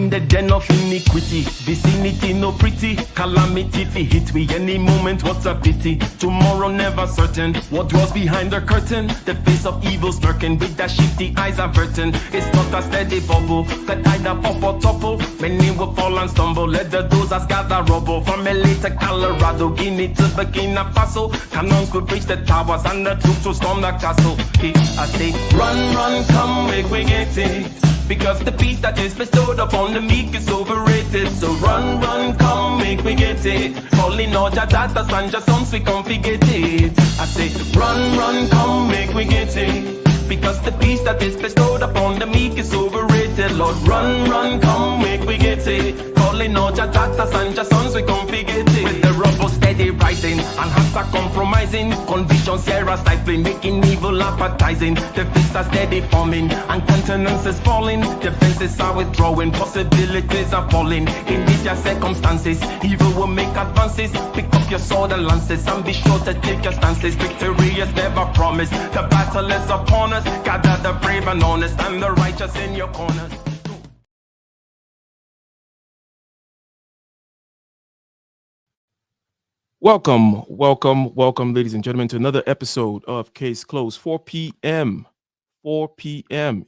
in the den of iniquity. Vicinity no pretty, calamity fi hit we any moment. What's a pity? Tomorrow never certain. What was behind the curtain? The face of evil smirking with that shifty eyes averting. It's not a steady bubble that either pop or topple. Many will fall and stumble. Let the dozers gather rubble. From LA to Colorado, Guinea to Burkina Faso. Cannons could breach the towers and the troops will storm the castle. I say, run, come, make we get it. Because the peace that is bestowed upon the meek is overrated. So run, come, make we get it. Calling all your daughters and your sons, we come forget it. I say, run, come, make we get it. Because the peace that is bestowed upon the meek is overrated. Lord, run, come, make we get it. Calling all your daughters and your sons, we come forget it. With the rubble steady rising, and hearts are compromising. Convictions here are stifling, making evil appetizing. The fists are steady forming, and countenance is falling. Defenses are withdrawing, possibilities are falling. In these your circumstances, evil will make advances. Pick up your sword and lances, and be sure to take your stances. Victory is never promised, the battle is upon us. Gather the brave and honest, and the righteous in your corners. Welcome, ladies and gentlemen, to another episode of Case Closed. 4 p.m.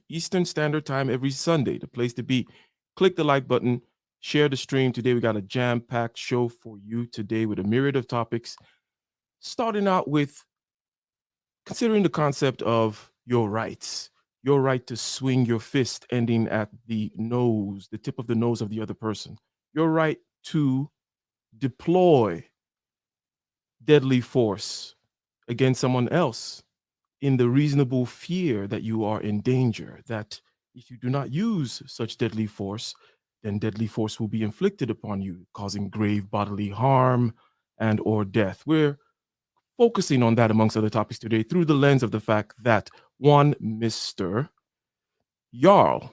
Eastern Standard Time every Sunday. The place to be. Click the like button, share the stream. Today we got a jam-packed show for you today with a myriad of topics. Starting out with considering the concept of your rights. Your right to swing your fist, ending at the nose, the tip of the nose of the other person. Your right to deploy deadly force against someone else in the reasonable fear that you are in danger, that if you do not use such deadly force, then deadly force will be inflicted upon you, causing grave bodily harm and or death. We're focusing on that amongst other topics today through the lens of the fact that one Mr. Yarl,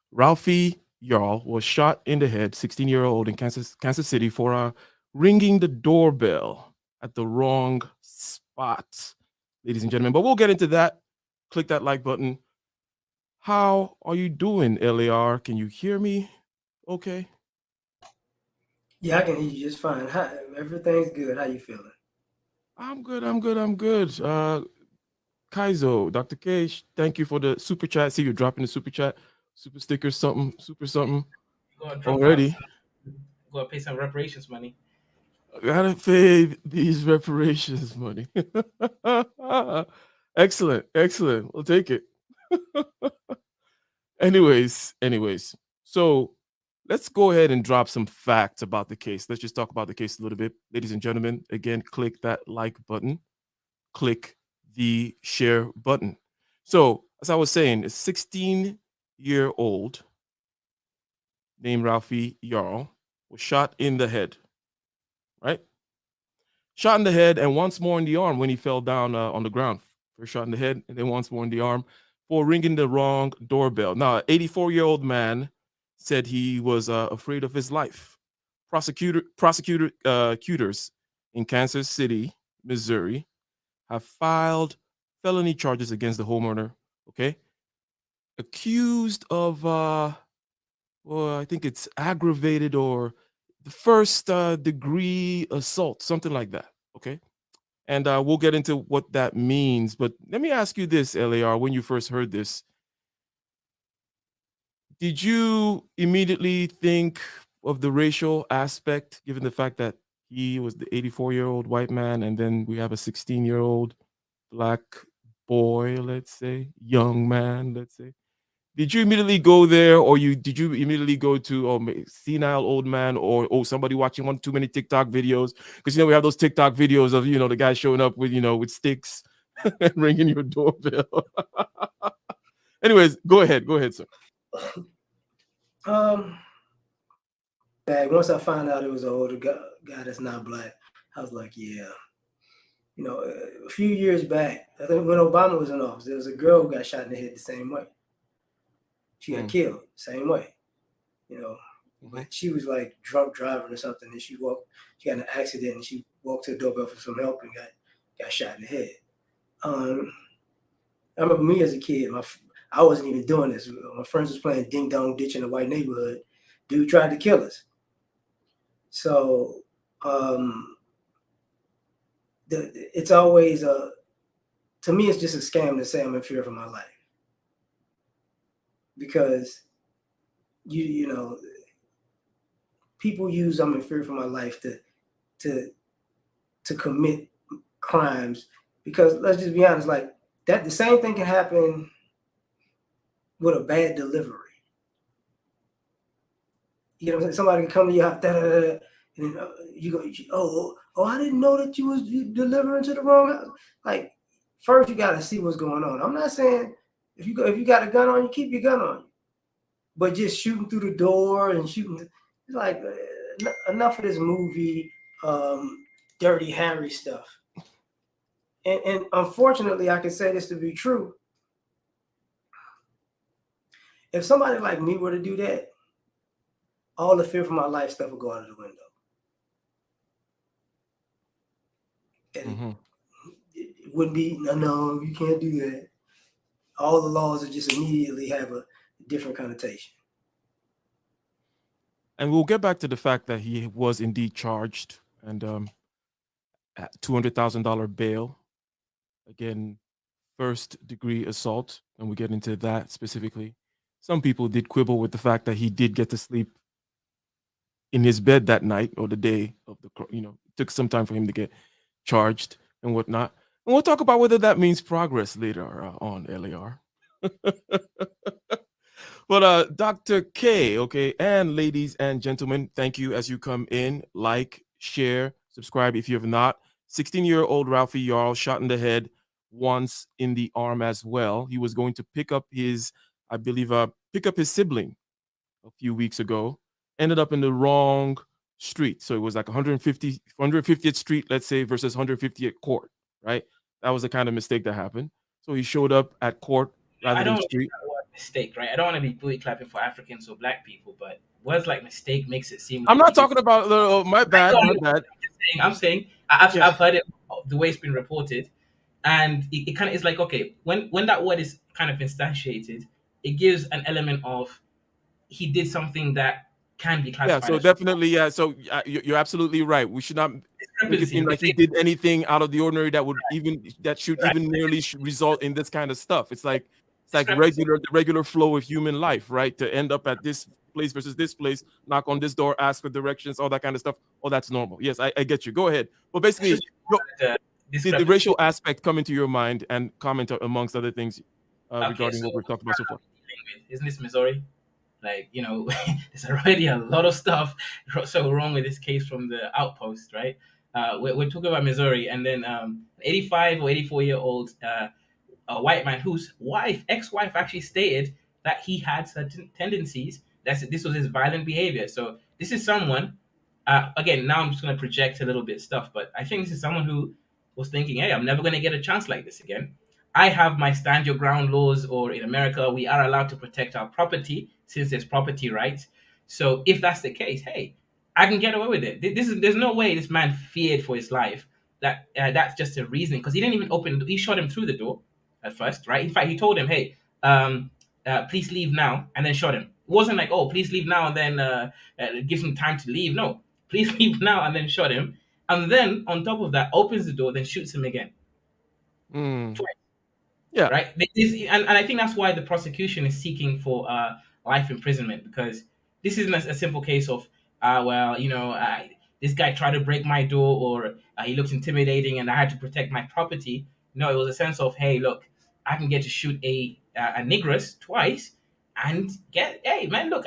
Ralph Yarl, was shot in the head, 16-year-old in Kansas City, for ringing the doorbell at the wrong spot, ladies and gentlemen. But we'll get into that. Click that like button. How are you doing, LAR? Can you hear me okay? Yeah, I can hear you just fine. Everything's good. How you feeling? I'm good. Kaizo, Dr. K, thank you for the super chat. See, you're dropping the super chat, super sticker, something already. Go pay some reparations money. I gotta pay these reparations money. Excellent. We'll take it. Anyways. So let's go ahead and drop some facts about the case. Let's just talk about the case a little bit. Ladies and gentlemen, again, click that like button. Click the share button. So, as I was saying, a 16-year-old named Ralph Yarl was shot in the head, right? Shot in the head and once more in the arm when he fell down on the ground. First shot in the head and then once more in the arm for ringing the wrong doorbell. Now, an 84-year-old man said he was afraid of his life. Prosecutors in Kansas City, Missouri, have filed felony charges against the homeowner, okay? Accused of, I think it's aggravated or the first degree assault, something like that, okay? And we'll get into what that means. But let me ask you this, LAR, when you first heard this, did you immediately think of the racial aspect, given the fact that he was the 84-year-old white man, and then we have a 16-year-old black boy, let's say, young man, let's say? Did you immediately go there, or did you immediately go to senile old man, or somebody watching one too many TikTok videos? Because we have those TikTok videos of the guy showing up with sticks and ringing your doorbell. Anyways, go ahead, sir. Once I found out it was an older guy that's not black, I was like, yeah. A few years back, I think when Obama was in office, there was a girl who got shot in the head the same way. She got killed the same way, But she was like drunk driving or something, and she got in an accident, and she walked to the doorbell for some help and got shot in the head. I remember me as a kid. I wasn't even doing this. My friends was playing ding dong ditch in a white neighborhood. Dude tried to kill us. So it's always to me, it's just a scam to say I'm in fear for my life, because you know, people use I'm in fear for my life to commit crimes, because let's just be honest, like that the same thing can happen with a bad delivery. You know what I'm saying? Somebody can come to your house, and you go, oh, I didn't know that you delivering to the wrong house. Like, first you gotta see what's going on. I'm not saying if you got a gun on you, keep your gun on you, but just shooting through the door and shooting, it's like enough of this movie, Dirty Harry stuff. And unfortunately, I can say this to be true. If somebody like me were to do that, all the fear for my life stuff would go out of the window. And it wouldn't be, no, you can't do that. All the laws would just immediately have a different connotation. And we'll get back to the fact that he was indeed charged and at $200,000 bail. Again, first-degree assault, and we'll get into that specifically. Some people did quibble with the fact that he did get to sleep in his bed that night or the day of the, it took some time for him to get charged and whatnot. And we'll talk about whether that means progress later on, LAR. But Dr. K, okay, and ladies and gentlemen, thank you as you come in. Like, share, subscribe if you have not. 16-year-old Ralph Yarl shot in the head, once in the arm as well. He was going to pick up his, I believe, his sibling a few weeks ago. Ended up in the wrong street. So it was like 150th Street, let's say, versus 150th Court, right? That was the kind of mistake that happened. So he showed up at court rather than street. Mistake, right? I don't want to be booty clapping for Africans or black people, but words like mistake makes it seem. I'm not talking about my bad. I'm saying I've heard it the way it's been reported, and it kind of is like, okay, when that word is kind of instantiated, it gives an element of he did something that can be classified. Yeah, so definitely, yeah. So you're absolutely right. We should not make it seem like he did anything out of the ordinary that would even nearly result in this kind of stuff. It's like the regular flow of human life, right? To end up at this place versus this place, knock on this door, ask for directions, all that kind of stuff. Oh, that's normal. Yes, I get you. Go ahead. But basically, did the racial aspect come into your mind and comment amongst other things regarding what we're talking about so far? Isn't this Missouri? Like, there's already a lot of stuff so wrong with this case from the outpost, right? We're talking about Missouri, and then 85 or 84-year-old a white man whose ex-wife actually stated that he had certain tendencies. This was his violent behavior. So this is someone, again, now I'm just going to project a little bit stuff, but I think this is someone who was thinking, hey, I'm never going to get a chance like this again. I have my stand your ground laws, or in America, we are allowed to protect our property since there's property rights. So if that's the case, hey, I can get away with it. There's no way this man feared for his life. That's just a reasoning, because he didn't even open. He shot him through the door at first, right? In fact, he told him, hey, please leave now, and then shot him. It wasn't like, oh, please leave now, and then give him time to leave. No, please leave now, and then shot him. And then on top of that, opens the door, then shoots him again. Twice. Yeah. Right. And I think that's why the prosecution is seeking for life imprisonment, because this isn't a simple case of, this guy tried to break my door, or he looked intimidating and I had to protect my property. No, it was a sense of, hey, look, I can get to shoot a negress twice and hey, man, look,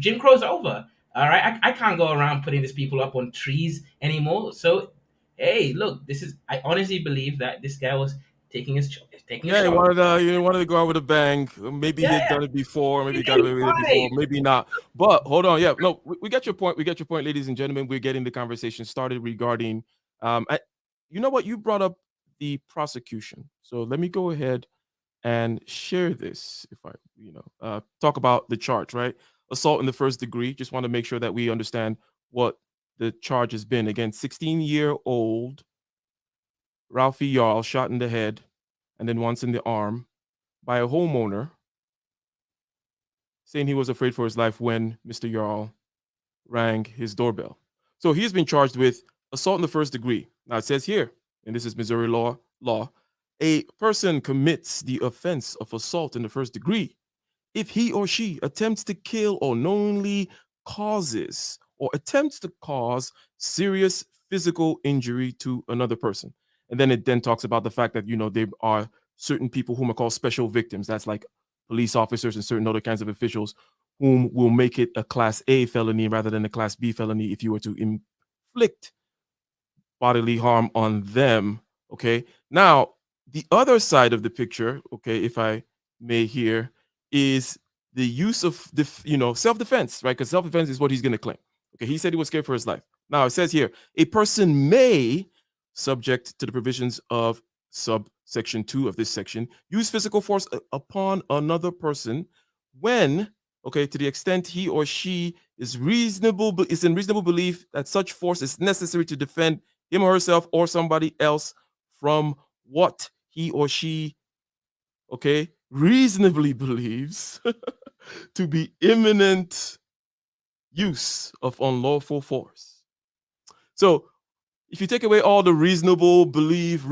Jim Crow's over. All right. I can't go around putting these people up on trees anymore. So, hey, look, I honestly believe that this guy was taking his shot. He wanted to go out with a bang. Maybe he had done it before. Maybe he got away with it before. Maybe not. But hold on. Yeah, no, we get your point. We get your point, ladies and gentlemen. We're getting the conversation started regarding. You know what? You brought up the prosecution. So let me go ahead and share this. If I, talk about the charge, right? Assault in the first degree. Just want to make sure that we understand what the charge has been. Again, 16-year-old Ralph Yarl shot in the head and then once in the arm by a homeowner saying he was afraid for his life when Mr. Yarl rang his doorbell. So he's been charged with assault in the first degree. Now it says here, and this is Missouri law, a person commits the offense of assault in the first degree if he or she attempts to kill or knowingly causes or attempts to cause serious physical injury to another person. And then it then talks about the fact that, there are certain people whom are called special victims. That's like police officers and certain other kinds of officials whom will make it a class A felony rather than a class B felony if you were to inflict bodily harm on them. Okay. Now, the other side of the picture, okay, if I may here, is the use of self-defense, right? Because self-defense is what he's going to claim. Okay, he said he was scared for his life. Now it says here, a person may, subject to the provisions of subsection 2 of this section, use physical force upon another person when, okay, to the extent he or she is in reasonable belief that such force is necessary to defend him or herself or somebody else from what he or she, okay, reasonably believes to be imminent use of unlawful force. So if you take away all the reasonable belief,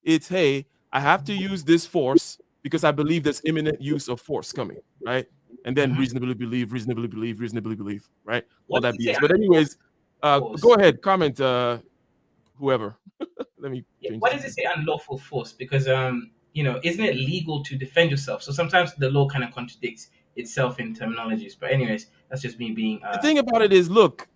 it's, hey, I have to use this force because I believe there's imminent use of force coming, right? And then reasonably believe, right? All that BS. But anyways, go ahead, comment, whoever. Let me change. Why does it say unlawful force? Because isn't it legal to defend yourself? So sometimes the law kind of contradicts itself in terminologies. But anyways, that's just me being. The thing about it is, look,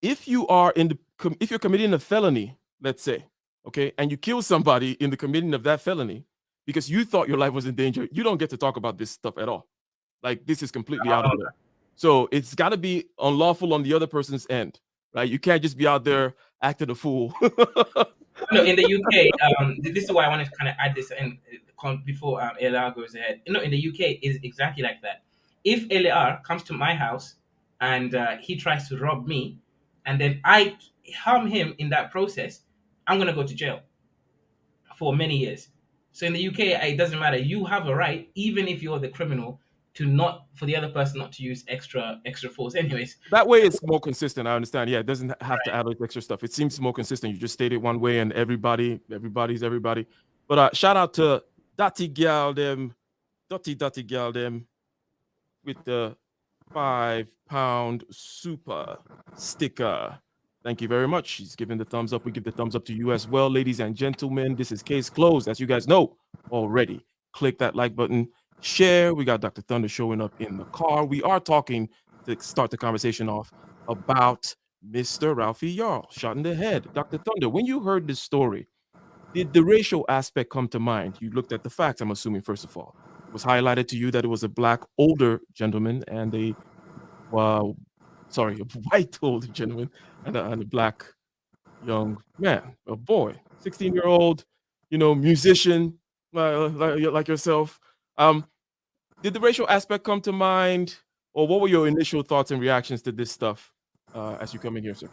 if you are if you're committing a felony, let's say, okay, and you kill somebody in the committing of that felony because you thought your life was in danger, you don't get to talk about this stuff at all. Like, this is completely out of there. So it's got to be unlawful on the other person's end, right? You can't just be out there acting a fool. No, in the UK, this is why I wanted to kind of add this in before LR goes ahead. In the UK, is exactly like that. If LR comes to my house and he tries to rob me, and then I harm him in that process, I'm gonna go to jail for many years. So in the UK, it doesn't matter. You have a right, even if you're the criminal, for the other person not to use extra force. Anyways, that way it's more consistent. I understand. Yeah, it doesn't have to add extra stuff. It seems more consistent. You just state it one way, and everybody's everybody. But shout out to Dotty Gal them with the £5 super sticker. Thank you very much. She's giving the thumbs up. We give the thumbs up to you as well, ladies and gentlemen. This is Case Closed, as you guys know already. Click that like button. Share. We got Dr. Thunder showing up in the car. We are talking to start the conversation off about Mr. Ralph Yarl shot in the head. Dr. Thunder, when you heard this story, did the racial aspect come to mind? You looked at the facts, I'm assuming, first of all. It was highlighted to you that it was a black older gentleman and a white older gentleman and a black young man, a boy, 16-year-old, musician like yourself. Did the racial aspect come to mind, or what were your initial thoughts and reactions to this stuff as you come in here, sir?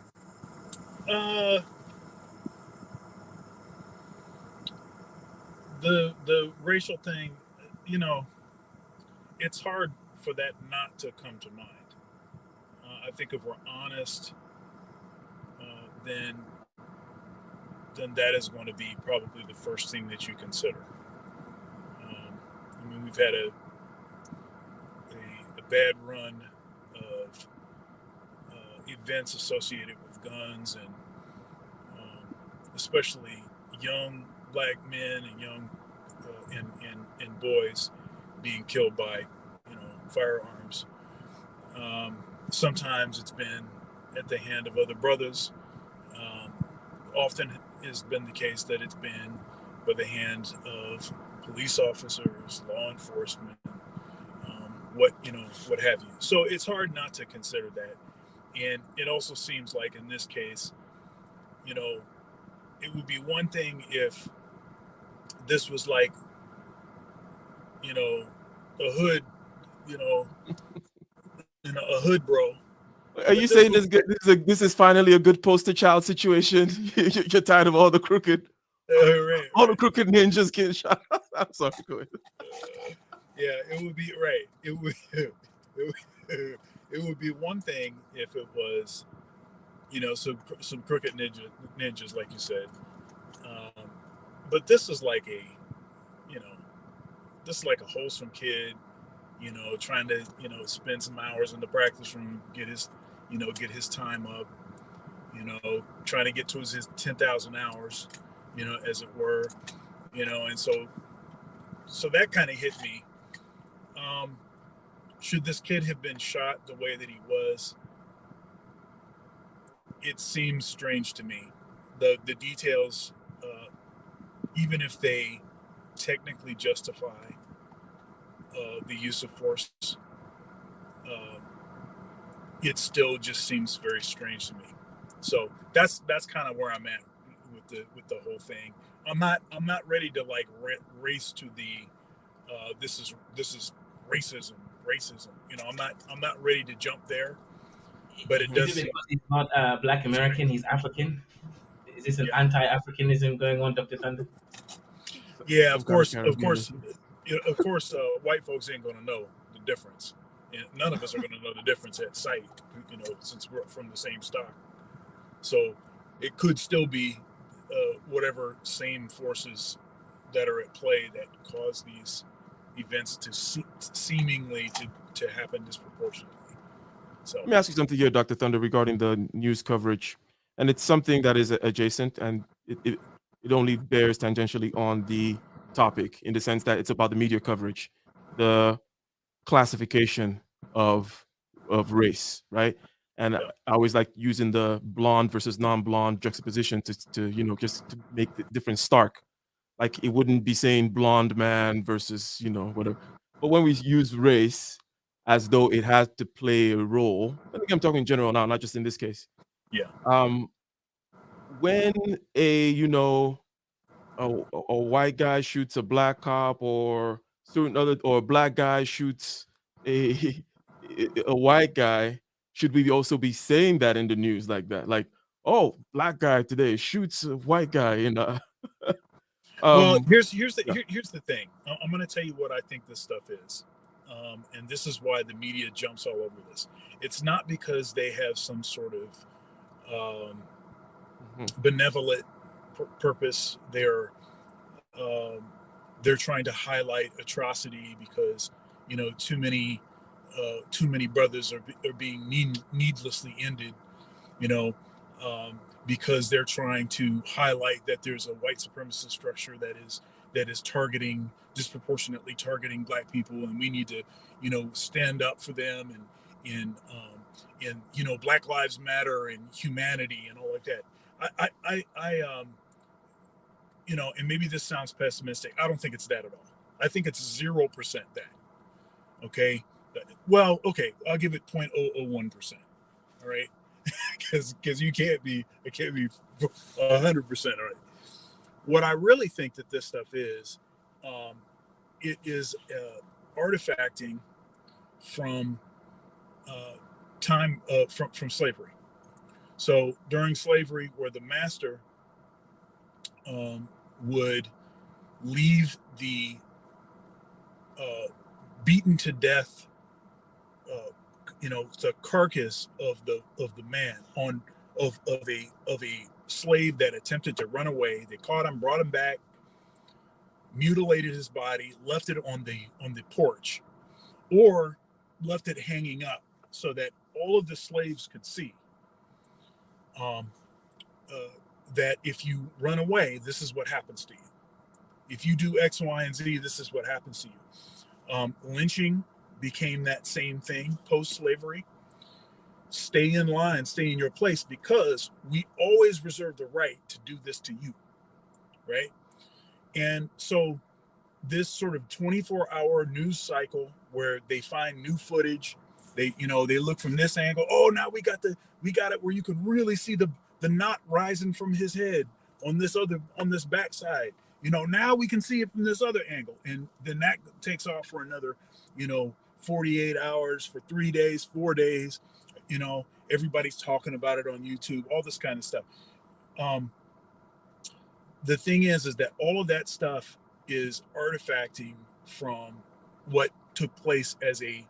The racial thing, it's hard for that not to come to mind. I think if we're honest, then that is going to be probably the first thing that you consider. We've had a bad run of events associated with guns, and especially young black men and young and boys being killed by firearms. Sometimes it's been at the hand of other brothers. Often has been the case that it's been by the hands of police officers, law enforcement, what have you. So it's hard not to consider that. And it also seems like in this case, it would be one thing if this was like, a hood, a hood bro. Are you saying this is finally a good poster child situation? You're tired of all the crooked, all the crooked ninjas getting shot? I'm sorry, go ahead. Yeah, it would be right. It would, it would be one thing if it was, some crooked ninjas, like you said. Um, but this is like you know, this is like a wholesome kid, trying to, spend some hours in the practice room, get his time up, trying to get towards his 10,000 hours, as it were, and so that kind of hit me. Um, should this kid have been shot the way that he was? It seems strange to me. The details, even if they technically justify the use of force, uh, it still just seems very strange to me. So that's kind of where I'm at with the whole thing. I'm not ready to like race to the this is racism. I'm not ready to jump there, but it Is does it seem, because he's not Black American? He's African. Is this an yeah. anti-Africanism going on, Dr. Thunder? Yeah, Some kind of of course, Caribbeanism. white folks ain't gonna know the difference. And none of us are gonna know the difference at sight, since we're from the same stock. So it could still be whatever same forces that are at play that cause these events to seemingly to happen disproportionately. So Let me ask you something here, Dr. Thunder, regarding the news coverage. And it's something that is adjacent and it only bears tangentially on the topic in the sense that it's about the media coverage, the classification of race, right? And yeah. I always like using the blonde versus non-blonde juxtaposition to just to make the difference stark. Like it wouldn't be saying blonde man versus whatever. But when we use race as though it has to play a role, I think I'm talking in general now, not just in this case. Yeah. Um, when a white guy shoots a black cop or certain other or a black guy shoots a a white guy, should we also be saying that in the news like that? Like, oh, black guy today shoots a white guy in a Well, um yeah. here's the thing. I'm going to tell you what I think this stuff is, and this is why the media jumps all over this. It's not because they have some sort of Mhm. benevolent purpose. Um, they're trying to highlight atrocity because too many brothers are being needlessly ended. You know, because they're trying to highlight that there's a white supremacist structure that is disproportionately targeting black people, and we need to stand up for them, and Black Lives Matter and humanity and all like that. And maybe this sounds pessimistic. I don't think it's that at all. I think it's 0% that. Okay. Well, okay, I'll give it 0.001%. All right. Because it can't be 100% right. What I really think that this stuff is, it is artifacting from time from slavery. So during slavery, where the master would leave the beaten to death, the carcass of the man of a slave that attempted to run away. They caught him, brought him back, mutilated his body, left it on the porch, or left it hanging up so that all of the slaves could see. Um, that if you run away, this is what happens to you. If you do X, Y, and Z, this is what happens to you. Lynching became that same thing post-slavery. Stay in line, stay in your place, because we always reserve the right to do this to you, right? And so this sort of 24-hour news cycle where they find new footage, they look from this angle. Oh, now we got it where you can really see the knot rising from his head on this backside. Now we can see it from this other angle, and then that takes off for another 48 hours, for 3 days, 4 days. Everybody's talking about it on YouTube, all this kind of stuff. The thing is that all of that stuff is artifacting from what took place as a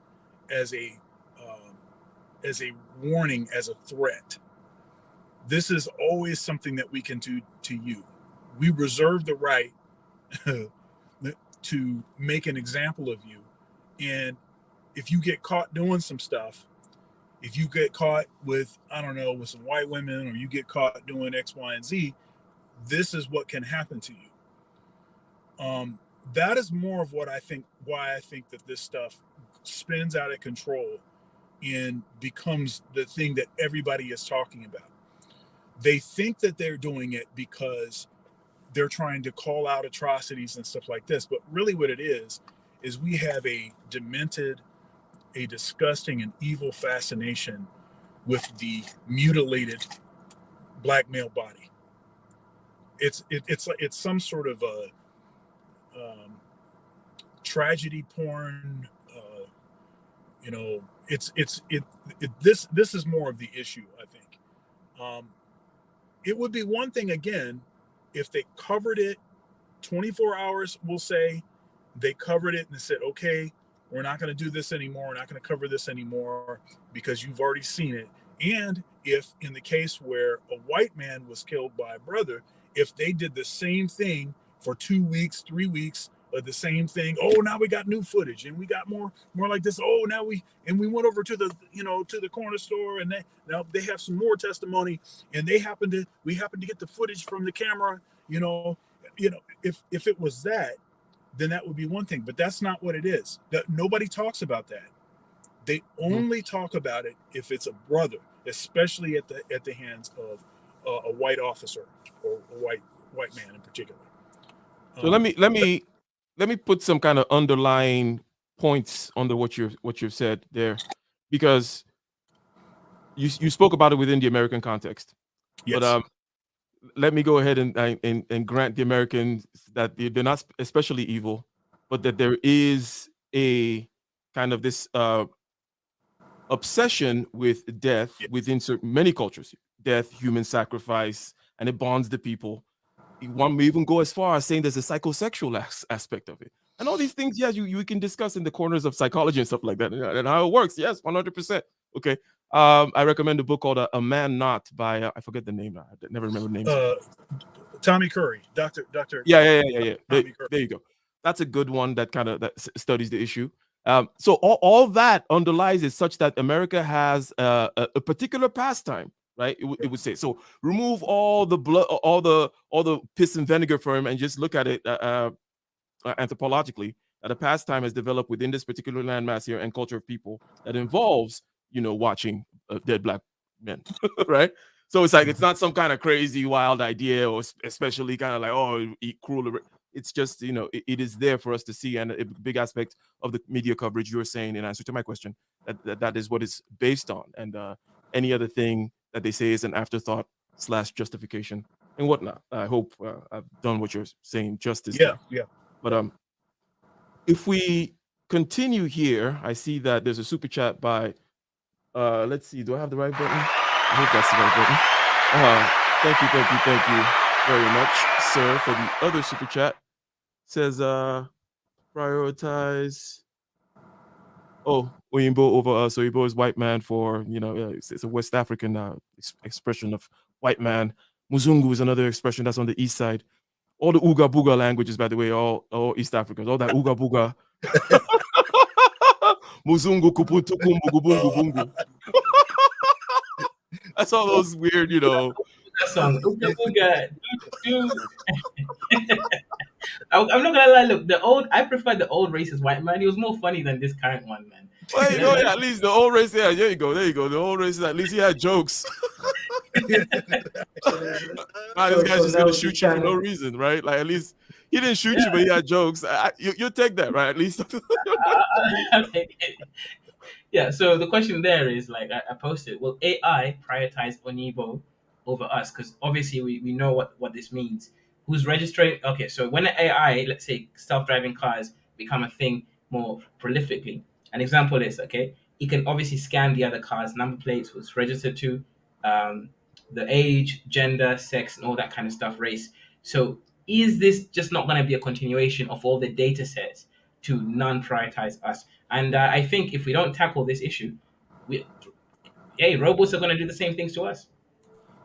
warning, as a threat. This is always something that we can do to you. We reserve the right to make an example of you. And if you get caught doing some stuff, if you get caught with, I don't know, with some white women, or you get caught doing X, Y, and Z, this is what can happen to you. That is more of what I think, why I think that this stuff spins out of control and becomes the thing that everybody is talking about. They think that they're doing it because they're trying to call out atrocities and stuff like this. But really what it is we have a demented, a disgusting and evil fascination with the mutilated black male body. It's some sort of a tragedy porn. This is more of the issue, I think. It would be one thing, again, if they covered it 24 hours, we'll say they covered it and they said, okay, we're not going to do this anymore. We're not going to cover this anymore because you've already seen it. And if in the case where a white man was killed by a brother, if they did the same thing for 2 weeks, 3 weeks, or the same thing, oh, now we got new footage and we got more like this. Oh, now we went over to the corner store and now they have some more testimony, and we happened to get the footage from the camera. If it was that, then that would be one thing, but that's not what it is. That nobody talks about that. They only talk about it if it's a brother, especially at the hands of a white officer or a white man in particular. So let me put some kind of underlying points under what you've said there, because you spoke about it within the American context. Yes. But let me go ahead and grant the Americans that they're not especially evil, but that there is a kind of this obsession with death within many cultures. Death, human sacrifice, and it bonds the people. One may even go as far as saying there's a psychosexual aspect of it. And all these things, yes, you can discuss in the corners of psychology and stuff like that, and how it works. Yes, 100%. Okay. I recommend a book called A Man Not by I forget the name. I never remember the name. Tommy Curry, Doctor. Yeah. There you go. That's a good one that kind of studies the issue. So all that underlies is such that America has a particular pastime, right? It would say so. Remove all the blood, all the piss and vinegar from, and just look at it anthropologically. That a pastime has developed within this particular landmass here and culture of people that involves watching dead black men, right? So it's like it's not some kind of crazy wild idea, or especially kind of like, oh, eat cruel. It's just it is there for us to see, and a big aspect of the media coverage you're saying in answer to my question that is what it's based on, and any other thing that they say is an afterthought / justification and whatnot. I hope I've done what you're saying justice. Yeah. But if we continue here, I see that there's a super chat by. Let's see. Do I have the right button? I hope that's the right button. Thank you very much, sir, for the other super chat. Says prioritize. Oh, Oyinbo over us. Oyinbo is white man for it's a West African expression of white man. Muzungu is another expression that's on the east side. All the Uga Buga languages, by the way, all East Africans. All that Uga Buga. Muzungu kuputu kumbu gubungu bungu. That's all those weird, That song, Uga Buga, dude. I'm not gonna lie. Look, I prefer the old racist white man. He was more funny than this current one, man. Well, at least the old race. Yeah, there you go. The old race. At least he had jokes. This guy's just gonna shoot you for no reason, right? Like at least he didn't shoot you, but he had jokes. You'll take that, right? At least. I'll take it. Yeah. So the question there is like I posted. Will AI prioritize Onibo over us? Because obviously we know what this means. Who's registering? Okay, so when an AI, let's say self-driving cars become a thing more prolifically, an example is, okay, it can obviously scan the other cars, number plates, who's registered to, the age, gender, sex, and all that kind of stuff, race. So is this just not going to be a continuation of all the data sets to non-prioritize us. And I think if we don't tackle this issue, robots are going to do the same things to us.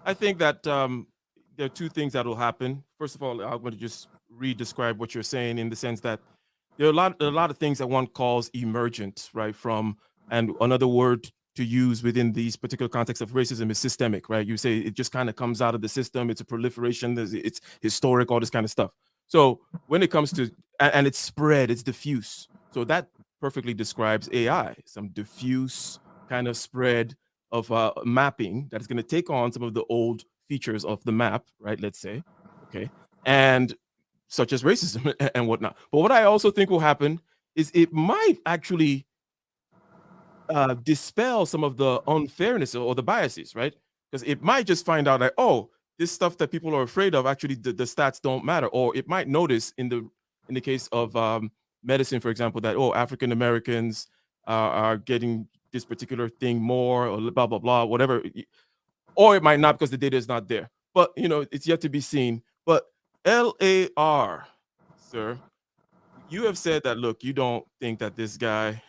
I think that there are two things that will happen. First of all, I'm going to just re-describe what you're saying in the sense that there are a lot of things that one calls emergent, right? And another word to use within these particular contexts of racism is systemic, right? You say it just kind of comes out of the system. It's a proliferation. It's historic, all this kind of stuff. So when it comes to, and it's spread, it's diffuse. So that perfectly describes AI, some diffuse kind of spread of mapping that is going to take on some of the old features of the map, right? Let's say, okay, and such as racism and whatnot. But what I also think will happen is it might actually dispel some of the unfairness or the biases, right? Because it might just find out that, oh, this stuff that people are afraid of, actually the stats don't matter. Or it might notice in the case of medicine, for example, that, oh, African Americans are getting this particular thing more, or blah, blah, blah, whatever. Or it might not, because the data is not there. But, it's yet to be seen. But LAR, sir, you have said that, look, you don't think that this guy,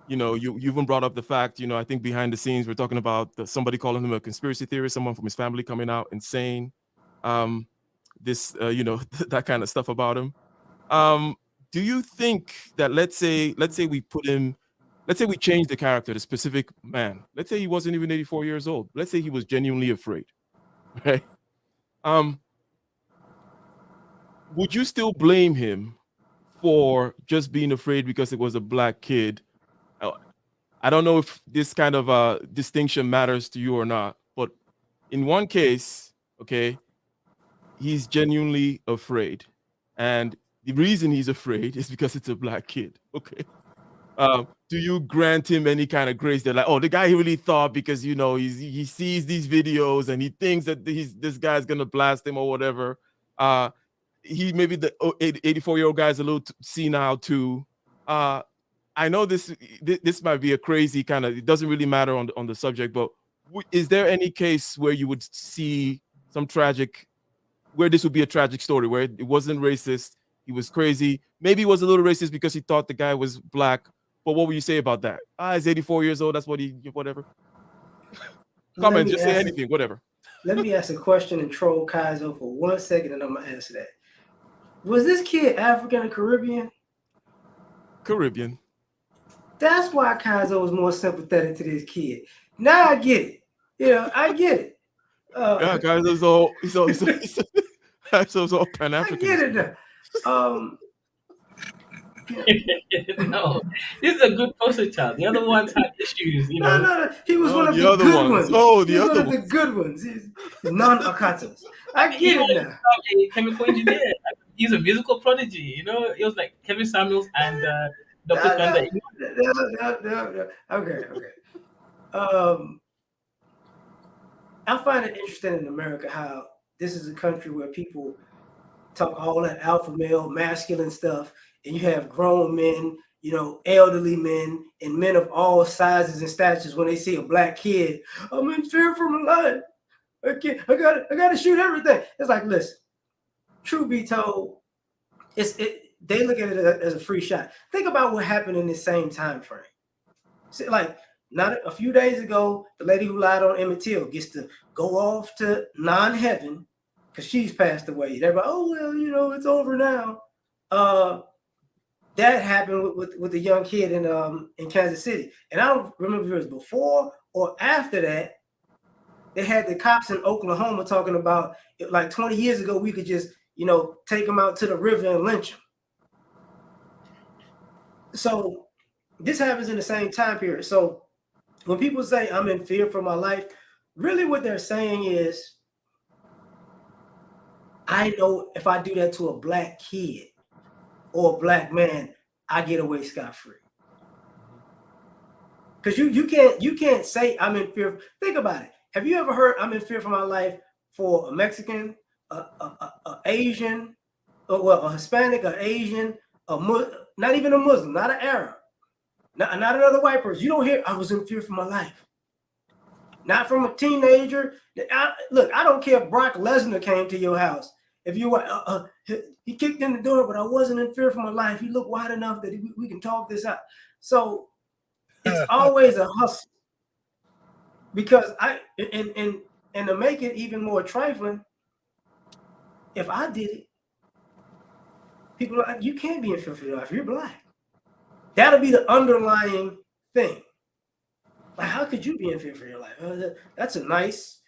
you even brought up the fact, I think behind the scenes, we're talking about somebody calling him a conspiracy theorist, someone from his family coming out and saying that kind of stuff about him. Do you think that, let's say we change the character, the specific man, let's say he wasn't even 84 years old, let's say he was genuinely afraid, right? Would you still blame him for just being afraid because it was a black kid? I don't know if this kind of distinction matters to you or not, but in one case, okay, he's genuinely afraid. And the reason he's afraid is because it's a black kid, okay? Do you grant him any kind of grace? They're like, oh, the guy he really thought, because, he sees these videos and he thinks that this guy's going to blast him or whatever. He maybe the 84-year-old guy's a little senile too. I know this might be a crazy kind of, it doesn't really matter on the subject, but is there any case where you would see where this would be a tragic story, where it wasn't racist, he was crazy, maybe he was a little racist because he thought the guy was black, but what would you say about that? He's 84 years old, that's whatever. Comment, just say anything, whatever. Let me ask a question and troll Kaizo for 1 second, and I'm going to answer that. Was this kid African or Caribbean? Caribbean. That's why Kaizo was more sympathetic to this kid. Now I get it. I get it. Yeah, Kaizo's all Pan-African. I get it now. No, this is a good poster child. The other ones had issues, No. He was one of the good ones. Oh, the other one of the good ones. He's non-akatas. I get it now. A chemical engineer. He's a musical prodigy. He was like Kevin Samuels and Dr. Thunder. No. Okay. I find it interesting in America how this is a country where people talk all that alpha male, masculine stuff, and you have grown men, elderly men, and men of all sizes and statures. When they see a black kid, I'm in fear for my life. I gotta shoot everything. It's like, listen, truth be told, they look at it as a free shot. Think about what happened in the same time frame. See, like, not a few days ago, the lady who lied on Emmett Till gets to go off to non-heaven because she's passed away. Everybody, oh well, it's over now. That happened with the young kid in Kansas City, and I don't remember if it was before or after that. They had the cops in Oklahoma talking about it, like 20 years ago, we could just take them out to the river and lynch them. So this happens in the same time period. So when people say I'm in fear for my life, really what they're saying is, I know if I do that to a black kid or a black man, I get away scot-free. Because you can't say I'm in fear. Think about it. Have you ever heard I'm in fear for my life for a Mexican, a Asian, a Hispanic, an Asian, not even a Muslim, not an Arab, not another white person? You don't hear I was in fear for my life. Not from a teenager. Look, I don't care if Brock Lesnar came to your house If you he kicked in the door, but I wasn't in fear for my life. He looked wide enough that we can talk this out. So it's always a hustle. Because and to make it even more trifling, if I did it, people are like, you can't be in fear for your life. You're black. That'll be the underlying thing. Like, how could you be in fear for your life? That's a nice,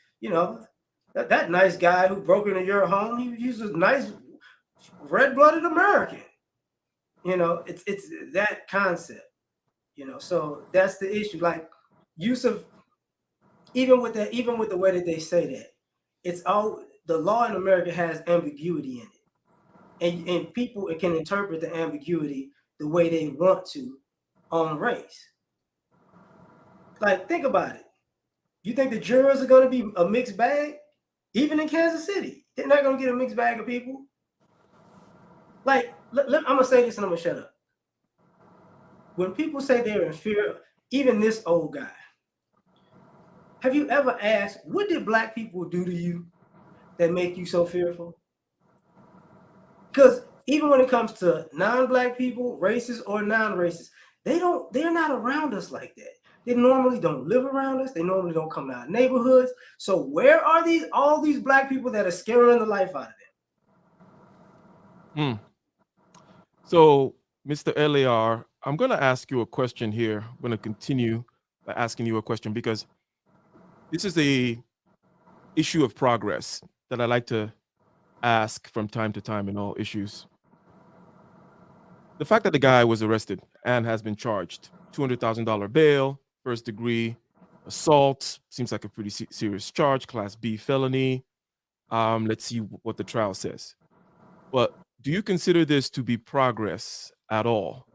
that nice guy who broke into your home. He's a nice red-blooded American. It's that concept. So that's the issue. Like, use of even with the way that they say that, it's all the law in America has ambiguity in it, and people can interpret the ambiguity the way they want to on race. Like, think about it. You think the jurors are going to be a mixed bag? Even in Kansas City, they're not going to get a mixed bag of people. Like, I'm going to say this and I'm going to shut up. When people say they're in fear, even this old guy, have you ever asked, what did black people do to you that make you so fearful? Because even when it comes to non-black people, racist or non-racist, they're not around us like that. They normally don't live around us. They normally don't come to our neighborhoods. So where are all these black people that are scaring the life out of them? So, Mr. LAR, I'm going to ask you a question here. I'm going to continue by asking you a question because this is a issue of progress that I like to ask from time to time in all issues. The fact that the guy was arrested and has been charged, $200,000 bail, first degree assault, seems like a pretty serious charge, class B felony. Let's see what the trial says. But do you consider this to be progress at all?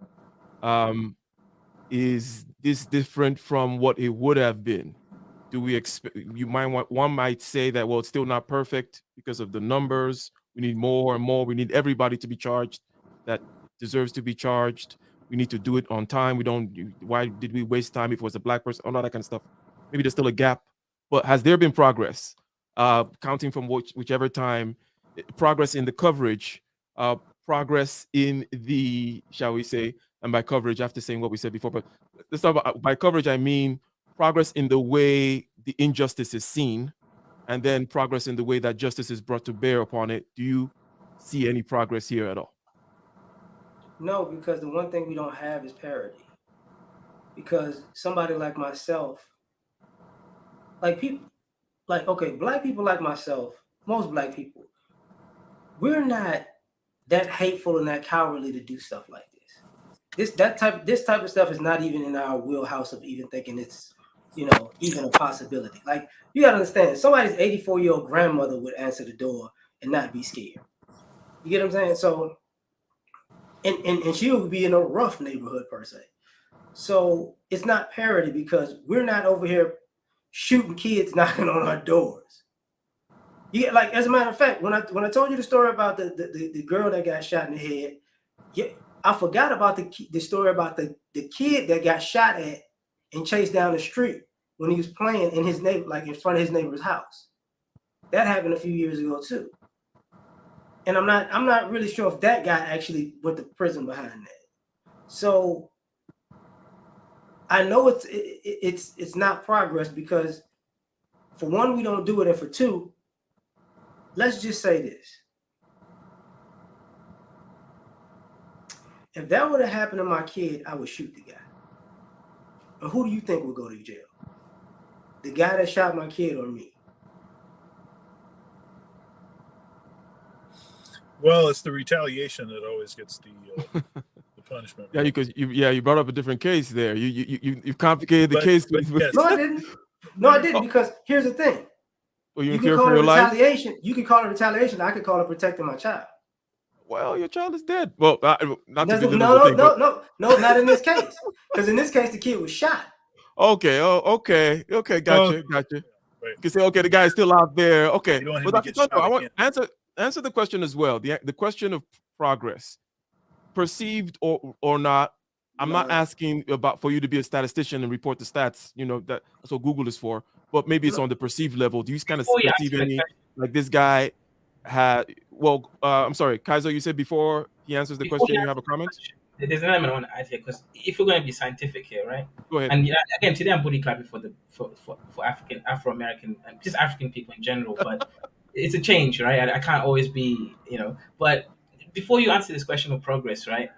Is this different from what it would have been? Do we expect, one might say that, well, it's still not perfect because of the numbers. We need more and more. We need everybody to be charged that deserves to be charged. We need to do it on time. Why did we waste time if it was a black person? All that kind of stuff. Maybe there's still a gap, but has there been progress? Counting from whichever time, progress in the coverage, progress in the, shall we say, and by coverage, after saying what we said before, but let's talk about, by coverage, I mean progress in the way the injustice is seen, and then progress in the way that justice is brought to bear upon it. Do you see any progress here at all? No, because the one thing we don't have is parity. Because somebody like myself, black people like myself, most black people, we're not that hateful and that cowardly to do stuff like this. This type of stuff is not even in our wheelhouse of even thinking it's, even a possibility. Like, you gotta understand, somebody's 84-year-old grandmother would answer the door and not be scared. You get what I'm saying? So, and she would be in a rough neighborhood per se. So it's not parity because we're not over here shooting kids knocking on our doors. Like, as a matter of fact, when I told you the story about the girl that got shot in the head, I forgot about the story about the kid that got shot at and chased down the street when he was playing in his neighbor, like in front of his neighbor's house. That happened a few years ago too. And I'm not really sure if that guy actually went to prison behind that. So I know it's not progress because, for one, we don't do it, and for two, let's just say this. If that would have happened to my kid, I would shoot the guy. And who do you think would go to jail? The guy that shot my kid or me? Well, it's the retaliation that always gets the punishment. Yeah, because you brought up a different case there. You've complicated the case. Yes. No, I didn't. No, I didn't, because here's the thing. Well, you can fear call for it your life? retaliation. You can call it retaliation. I could call it protecting my child. Well, your child is dead. Well, not to be No, not in this case. Because in this case, the kid was shot. Okay. Okay. Gotcha. Right. You can say, okay, the guy is still out there. Okay, You don't want him but to get Dr. shot I want again. answer the question as well. The question of progress, perceived or not. I'm not asking for you to be a statistician and report the stats. That's what Google is for. But maybe it's on the perceived level. Do you kind of perceive any, like, this guy well, I'm sorry, Kaiser, you said before he answers the Before question, he you have a answers the comment? question, there's an element I want to add here, because if we're going to be scientific here, right? Go ahead. And yeah, again, today I'm body clapping for Afro American, and just African people in general. But it's a change, right? I can't always be, But before you answer this question of progress, right?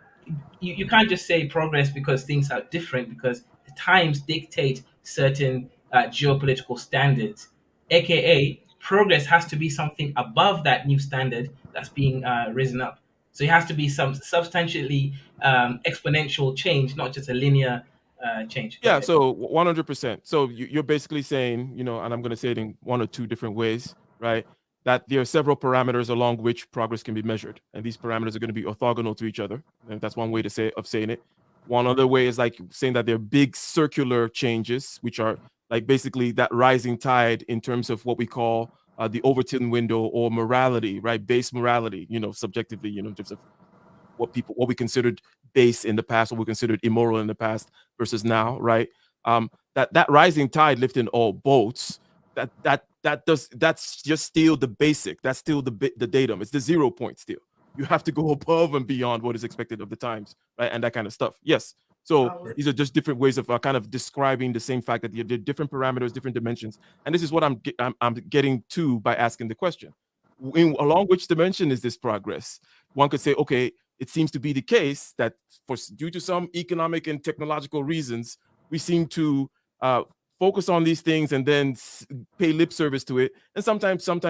You can't just say progress because things are different, because the times dictate certain geopolitical standards, aka progress has to be something above that new standard that's being risen up. So it has to be some substantially exponential change, not just a linear change. Go Yeah, ahead. so 100%. So you're basically saying, and I'm going to say it in one or two different ways, right? That there are several parameters along which progress can be measured, and these parameters are going to be orthogonal to each other. And that's one way to saying it. One other way is like saying that there are big circular changes, which are like basically that rising tide in terms of what we call the Overton window or morality, right? Base morality, subjectively, in terms of what we considered base in the past, what we considered immoral in the past versus now, right? That rising tide lifting all boats. That's just still the basic. That's still the datum. It's the 0 point still. You have to go above and beyond what is expected of the times, right? And that kind of stuff. Yes. So these are just different ways of kind of describing the same fact that there are different parameters, different dimensions. And this is what I'm getting to by asking the question: along which dimension is this progress? One could say, okay, it seems to be the case that due to some economic and technological reasons, we seem to focus on these things and then pay lip service to it. And sometimes some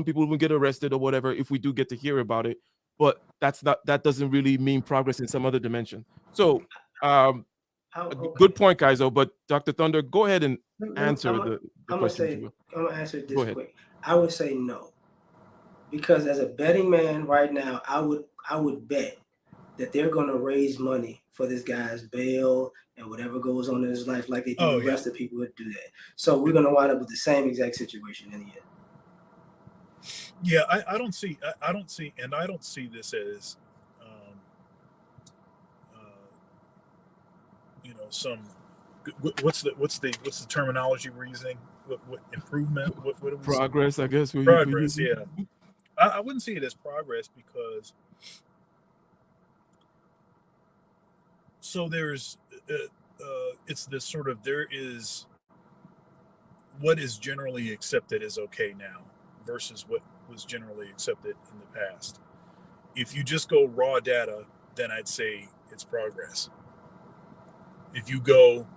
people even get arrested or whatever if we do get to hear about it. But that doesn't really mean progress in some other dimension. So good point, Kaizo. But Dr. Thunder, go ahead and answer the question. I'm gonna answer it Go this ahead. quick. I would say no, because as a betting man right now, I would bet that they're going to raise money for this guy's bail and whatever goes on in his life, like they do the rest of people would do that. So we're going to wind up with the same exact situation in the end. Yeah, I don't see this as, some. What's the terminology we're using? What improvement? What are we progress? Saying? I guess progress. Yeah, I wouldn't see it as progress, because so there's it's this sort of, there is what is generally accepted as okay now versus what was generally accepted in the past. If you just go raw data, then I'd say it's progress. If you go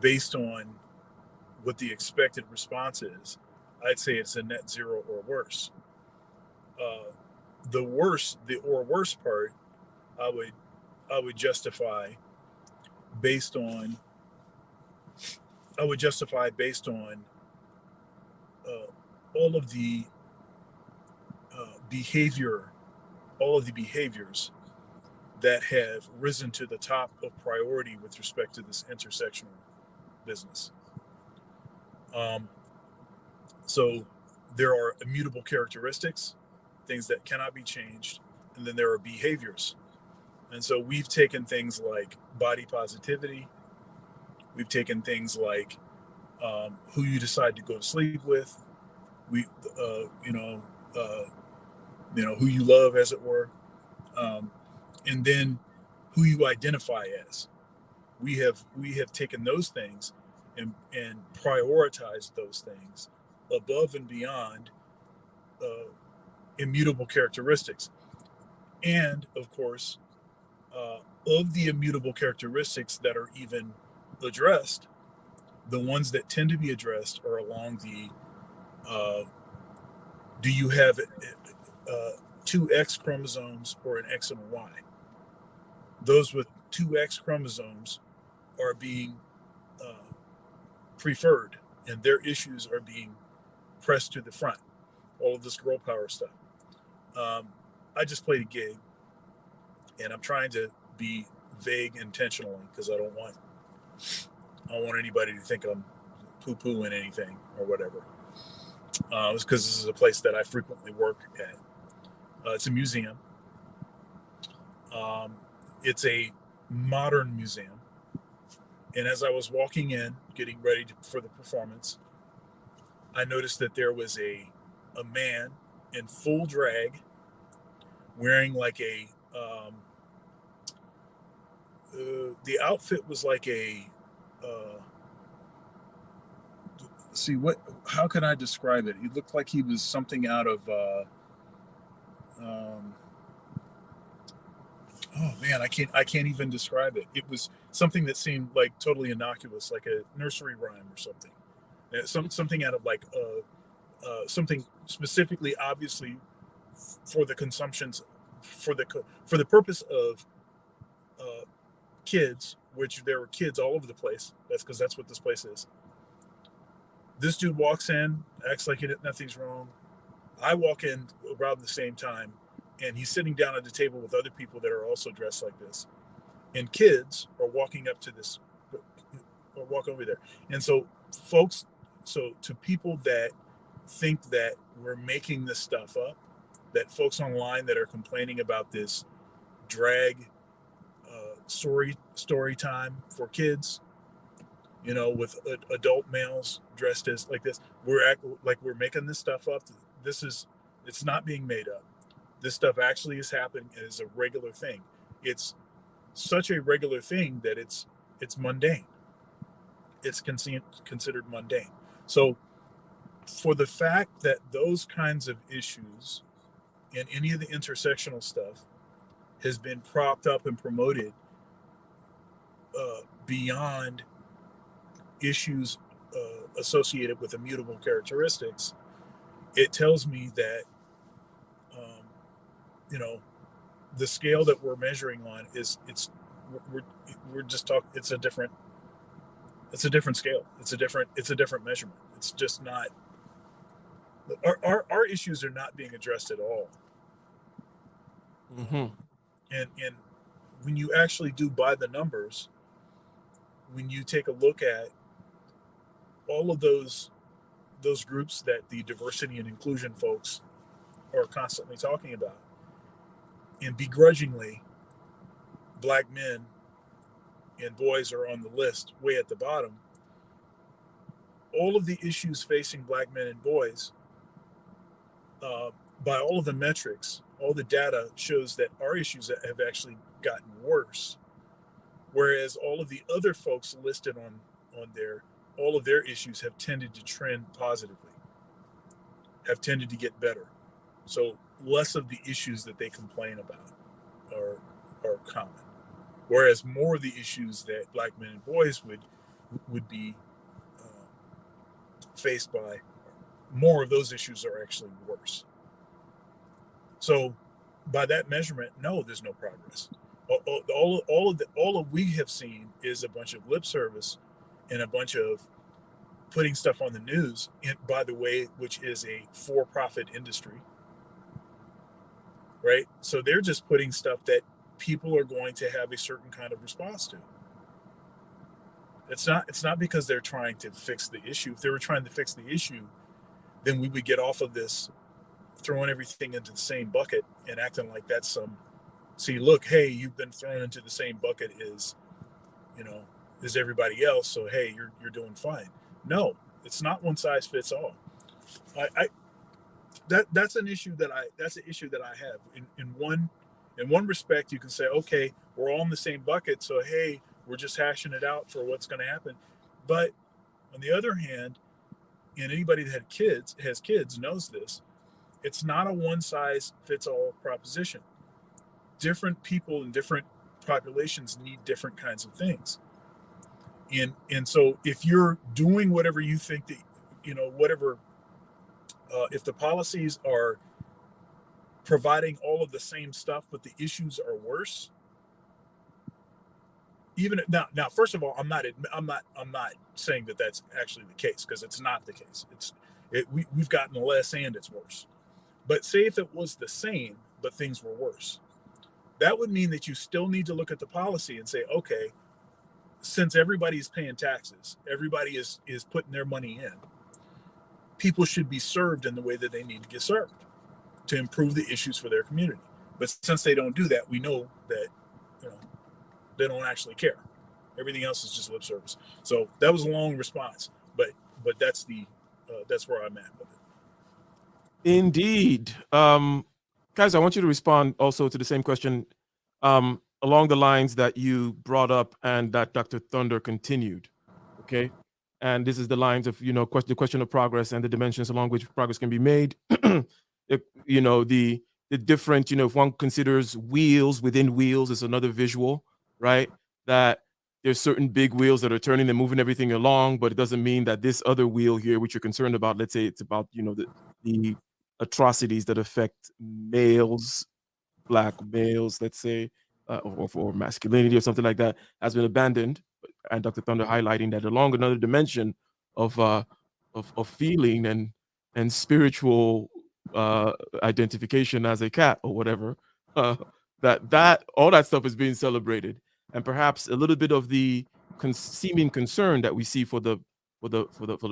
based on what the expected response is, I'd say it's a net zero or worse. The worse part, I would justify based on all of the behaviors that have risen to the top of priority with respect to this intersectional business. So there are immutable characteristics, things that cannot be changed, and then there are behaviors. And so we've taken things like body positivity, we've taken things like who you decide to go to sleep with, who you love, as it were, and then who you identify as. We have taken those things and prioritized those things above and beyond immutable characteristics. And of course, of the immutable characteristics that are even addressed, the ones that tend to be addressed are along the do you have two X chromosomes or an X and a Y? Those with two X chromosomes are being preferred, and their issues are being pressed to the front. All of this girl power stuff. I just played a gig, and I'm trying to be vague intentionally because I don't want anybody to think I'm poo-pooing anything or whatever. It's because this is a place that I frequently work at. It's a museum. It's a modern museum. And as I was walking in, getting ready for the performance, I noticed that there was a man in full drag wearing like the outfit was like how can I describe it? He looked like he was something out of oh man, I can't even describe it. It was something that seemed like totally innocuous, like a nursery rhyme or something. Something out of like something specifically, obviously, for the consumptions, for the purpose of kids, which there were kids all over the place. That's because that's what this place is. This dude walks in, acts like nothing's wrong. I walk in around the same time, and he's sitting down at the table with other people that are also dressed like this. And kids are walking up to this, or walk over there. And so to people that think that we're making this stuff up, that folks online that are complaining about this drag story time for kids, with adult males dressed as like this, we're making this stuff up. It's not being made up. This stuff actually is happening and is a regular thing. It's such a regular thing that it's mundane. It's considered mundane. So for the fact that those kinds of issues and any of the intersectional stuff has been propped up and promoted beyond issues associated with immutable characteristics, it tells me that the scale that we're measuring on we're just talking. It's a different scale. It's a different measurement. It's just not. Our issues are not being addressed at all. Mm-hmm. And when you actually do by the numbers, when you take a look at all of those groups that the diversity and inclusion folks are constantly talking about, and begrudgingly, Black men and boys are on the list way at the bottom. All of the issues facing Black men and boys, by all of the metrics, all the data shows that our issues have actually gotten worse. Whereas all of the other folks listed on there, all of their issues have tended to trend positively, have tended to get better. So less of the issues that they complain about are common. Whereas more of the issues that Black men and boys would be faced by, more of those issues are actually worse. So by that measurement, no, there's no progress. All of we have seen is a bunch of lip service and a bunch of putting stuff on the news, and by the way, which is a for-profit industry, right? So they're just putting stuff that people are going to have a certain kind of response to. It's not because they're trying to fix the issue. If they were trying to fix the issue, then we would get off of this throwing everything into the same bucket and acting like that's see, look, hey, you've been thrown into the same bucket as everybody else, so hey, you're doing fine. No, it's not one size fits all. That's an issue that I have. In one respect, you can say, okay, we're all in the same bucket, so hey, we're just hashing it out for what's going to happen. But on the other hand, and anybody that has kids knows this, it's not a one size fits all proposition. Different people in different populations need different kinds of things. And so if you're doing whatever you think that, if the policies are providing all of the same stuff, but the issues are worse, even now, first of all, I'm not saying that that's actually the case, because it's not the case. We've gotten less and it's worse. But say if it was the same, but things were worse, that would mean that you still need to look at the policy and say, okay, since everybody's paying taxes, everybody is putting their money in, people should be served in the way that they need to get served to improve the issues for their community. But since they don't do that, we know that they don't actually care. Everything else is just lip service. So that was a long response, but that's where I'm at with it. Indeed. Got Kaiser, I want you to respond also to the same question along the lines that you brought up and that Dr. Thunder continued. Okay. And this is the lines of, the question of progress and the dimensions along which progress can be made. The different, if one considers wheels within wheels is another visual, right? That there's certain big wheels that are turning and moving everything along, but it doesn't mean that this other wheel here, which you're concerned about, let's say it's about, the atrocities that affect males, black males, let's say, or masculinity or something like that, has been abandoned. And Dr. Thunder highlighting that along another dimension of feeling and spiritual identification as a cat or whatever, that all that stuff is being celebrated, and perhaps a little bit of the seeming concern that we see for the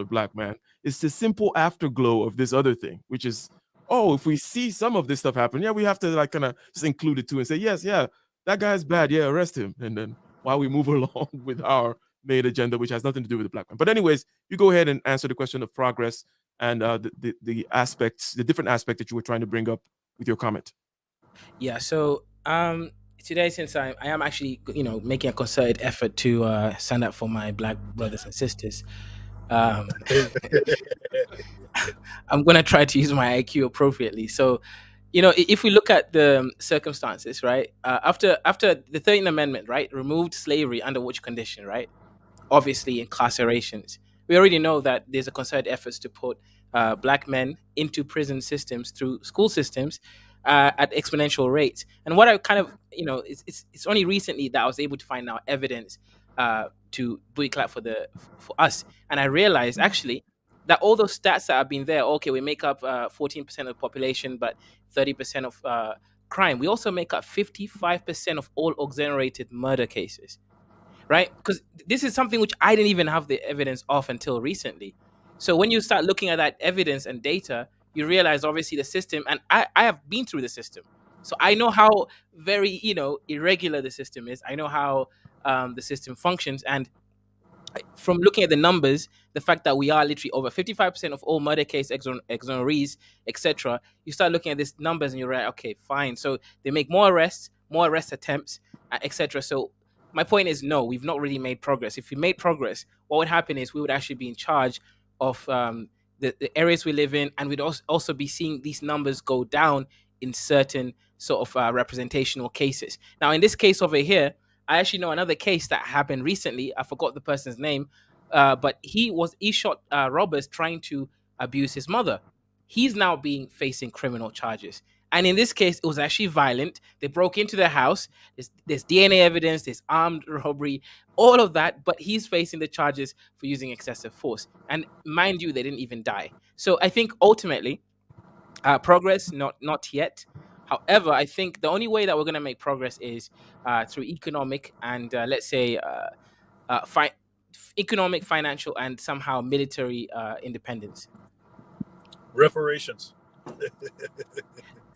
black man is the simple afterglow of this other thing, which is, oh, if we see some of this stuff happen, yeah, we have to like kind of just include it too and say, yes, yeah, that guy's bad, yeah, arrest him, and then while we move along with our main agenda, which has nothing to do with the black man. But anyways, you go ahead and answer the question of progress and the aspects, the different aspect that you were trying to bring up with your comment. Yeah. So today, since I am actually making a concerted effort to stand up for my black brothers and sisters, I'm gonna try to use my IQ appropriately. So, if we look at the circumstances, right? After the 13th Amendment, right, removed slavery under which condition, right? Obviously, incarcerations. We already know that there's a concerted efforts to put black men into prison systems through school systems at exponential rates. And what I kind of, it's only recently that I was able to find out evidence to booty clap for us, and I realized actually that all those stats that have been there, okay, we make up 14% of the population, but 30% of crime. We also make up 55% of all exonerated murder cases, right? Because this is something which I didn't even have the evidence of until recently. So when you start looking at that evidence and data, you realize obviously the system, and I have been through the system. So I know how very, irregular the system is. I know how the system functions. And from looking at the numbers, the fact that we are literally over 55% of all murder case exonerees, etc., you start looking at these numbers and you're right, okay, fine. So they make more arrest attempts, etc. So my point is, no, we've not really made progress. If we made progress, what would happen is we would actually be in charge of the areas we live in, and we'd also be seeing these numbers go down in certain sort of representational cases. Now, in this case over here, I actually know another case that happened recently. I forgot the person's name, but he shot robbers trying to abuse his mother. He's now facing criminal charges. And in this case, it was actually violent. They broke into their house. There's DNA evidence, there's armed robbery, all of that. But he's facing the charges for using excessive force. And mind you, they didn't even die. So I think ultimately, progress, not yet. However, I think the only way that we're going to make progress is through economic and let's say economic, financial, and somehow military independence. Reparations.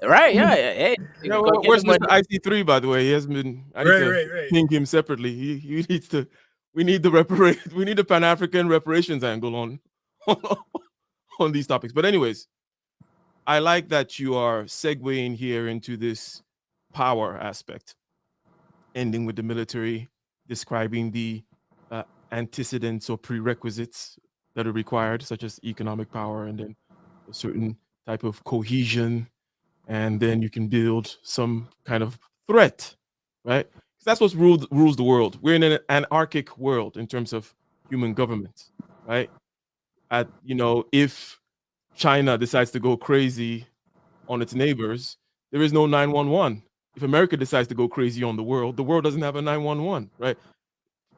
Right? Yeah. Hey, where's Mr. IC3, by the way? He hasn't been. I need Right. ping him separately. He needs to. We need we need the Pan-African reparations angle on these topics. But anyways, I like that you are segueing here into this power aspect, ending with the military, describing the antecedents or prerequisites that are required, such as economic power, and then a certain type of cohesion, and then you can build some kind of threat, right? Because that's what rules the world. We're in an anarchic world in terms of human government, right? If China decides to go crazy on its neighbors, there is no 911. If America decides to go crazy on the world doesn't have a 911, right?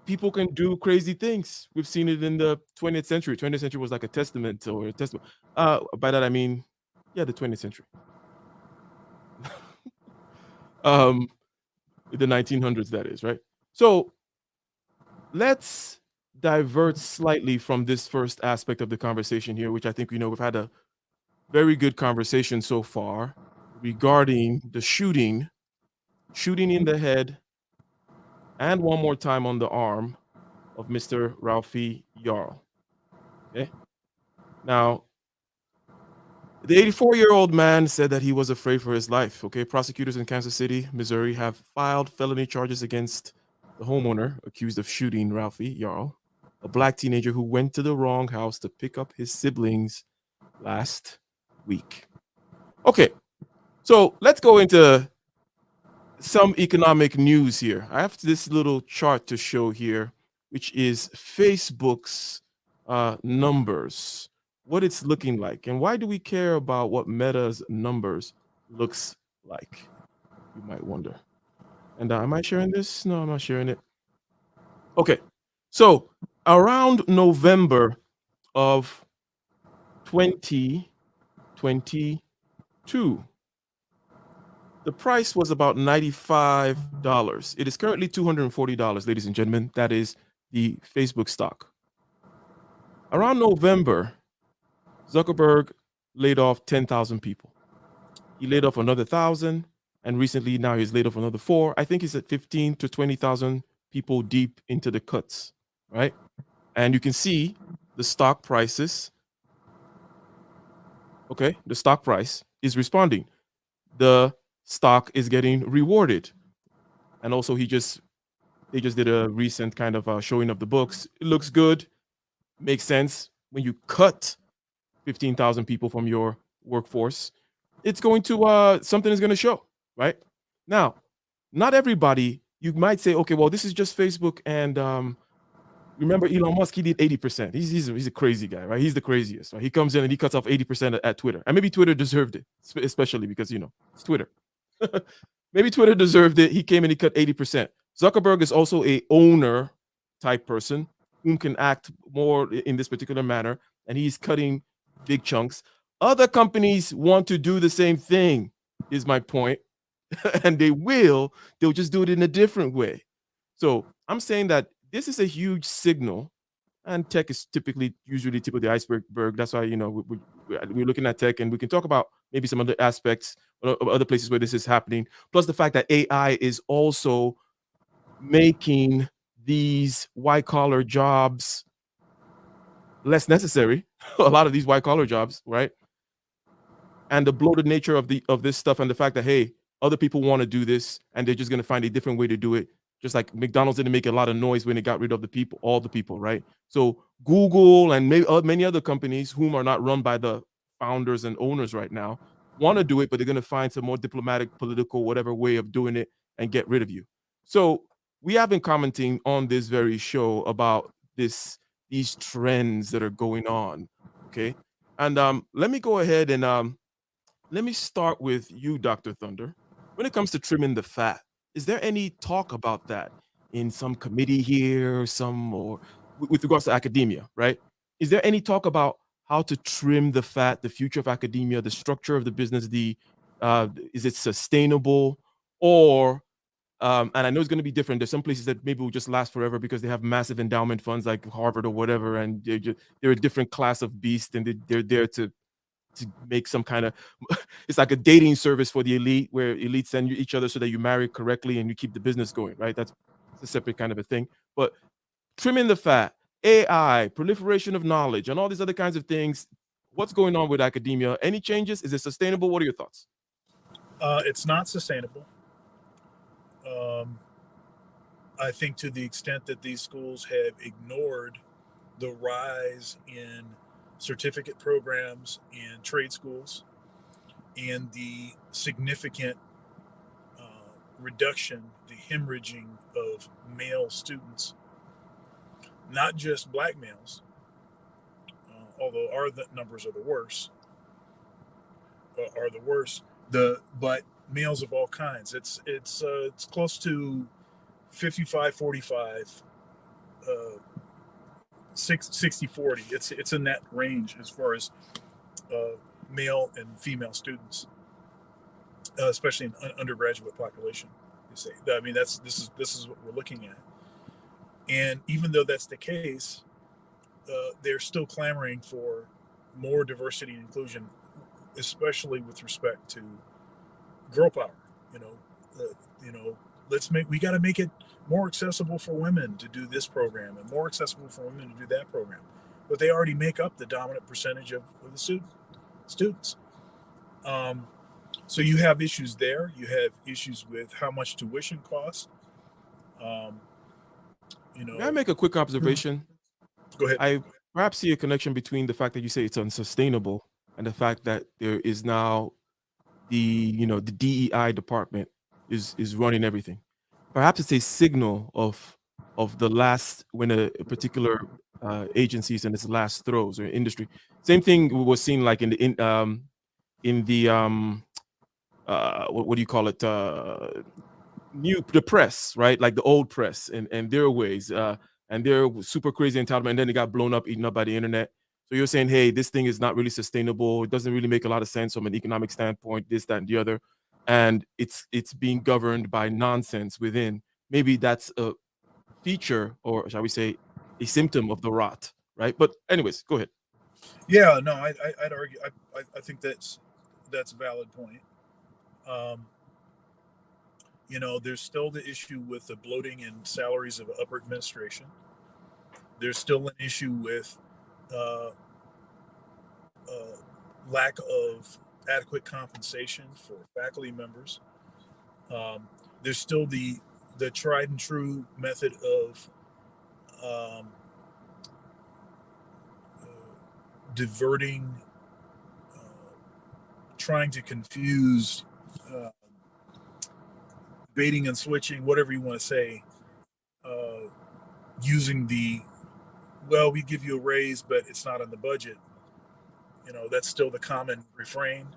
People can do crazy things. We've seen it in the 20th century. 20th century was like a testament or a testament. By that I mean, yeah, the 20th century. The 1900s, that is, right? So let's divert slightly from this first aspect of the conversation here, which I think we've had a very good conversation so far regarding the shooting in the head and one more time on the arm of Mr. Ralph Yarl. Okay. Now, The 84-year-old man said that he was afraid for his life. Okay, prosecutors in Kansas City, Missouri, have filed felony charges against the homeowner accused of shooting Ralph Yarl, a black teenager who went to the wrong house to pick up his siblings last week. Okay, so let's go into some economic news here. I have this little chart to show here, which is Facebook's numbers, what it's looking like. And why do we care about what Meta's numbers looks like? You might wonder. And am I sharing this? No, I'm not sharing it. Okay, so around November of 2022, the price was about $95. It is currently $240, ladies and gentlemen. That is the Facebook stock. Around November, Zuckerberg laid off 10,000 people. He laid off another 1,000, and recently now he's laid off another 4. I think he's at 15 to 20,000 people deep into the cuts, right? And you can see the stock prices. Okay, the stock price is responding. The stock is getting rewarded. And also they just did a recent kind of showing of the books. It looks good, makes sense. When you cut 15,000 people from your workforce, it's going to something is going to show, right? Now, not everybody, you might say, okay, well, this is just Facebook, and remember Elon Musk, he did 80%. He's a crazy guy, right? He's the craziest, right? He comes in and he cuts off 80% at Twitter. And maybe Twitter deserved it, especially because, it's Twitter. Maybe Twitter deserved it. He came and he cut 80%. Zuckerberg is also a owner type person who can act more in this particular manner, and he's cutting big chunks. Other companies want to do the same thing, is my point. And they'll just do it in a different way. So I'm saying that this is a huge signal, and tech is usually tip of the iceberg. That's why, we're looking at tech, and we can talk about maybe some other aspects or other places where this is happening. Plus the fact that AI is also making these white collar jobs less necessary. A lot of these white collar jobs, right? And the bloated nature of this stuff, and the fact that, hey, other people want to do this, and they're just going to find a different way to do it. Just like McDonald's didn't make a lot of noise when it got rid of all the people, right? So Google and many other companies, whom are not run by the founders and owners right now, want to do it, but they're going to find some more diplomatic, political, whatever way of doing it and get rid of you. So we have been commenting on this very show about these trends that are going on, okay? And let me go ahead and let me start with you, Dr. Thunder. When it comes to trimming the fat, is there any talk about that in some committee here, or with regards to academia, right? Is there any talk about how to trim the fat, the future of academia, the structure of the business, is it sustainable? Or, and I know it's going to be different. There's some places that maybe will just last forever because they have massive endowment funds like Harvard or whatever, and they're a different class of beast, and they're there to make some kind of, it's like a dating service for the elite, where elites send each other so that you marry correctly and you keep the business going, right? That's a separate kind of a thing. But trimming the fat, AI, proliferation of knowledge, and all these other kinds of things, what's going on with academia? Any changes? Is it sustainable? What are your thoughts? It's not sustainable. I think to the extent that these schools have ignored the rise in certificate programs in trade schools and the significant reduction, the hemorrhaging of male students, not just black males, although our numbers are the worst, but males of all kinds. It's close to 55, 45, 60, 40. It's in that range as far as male and female students, especially in undergraduate population. You say, I mean, this is what we're looking at. And even though that's the case, they're still clamoring for more diversity and inclusion, especially with respect to girl power. We got to make it more accessible for women to do this program and more accessible for women to do that program. But they already make up the dominant percentage of the students. So you have issues there. You have issues with how much tuition costs. May I make a quick observation? Go ahead. I perhaps see a connection between the fact that you say it's unsustainable and the fact that there is now the DEI department is running everything. Perhaps it's a signal of the last when a particular agency is in its last throes or industry. Same thing was seen like in the what do you call it, the press, right? Like the old press and their ways, and they're super crazy entitlement, and then they got blown up, eaten up by the internet. So you're saying, hey, this thing is not really sustainable. It doesn't really make a lot of sense from an economic standpoint, this, that, and the other. And it's being governed by nonsense within. Maybe that's a feature, or shall we say, a symptom of the rot, right? But anyways, go ahead. Yeah, no, I'd argue. I think that's a valid point. There's still the issue with the bloating in salaries of upper administration. There's still an issue with lack of adequate compensation for faculty members. There's still the tried and true method of diverting, trying to confuse, baiting and switching, whatever you want to say, using we give you a raise, but it's not in the budget. That's still the common refrain,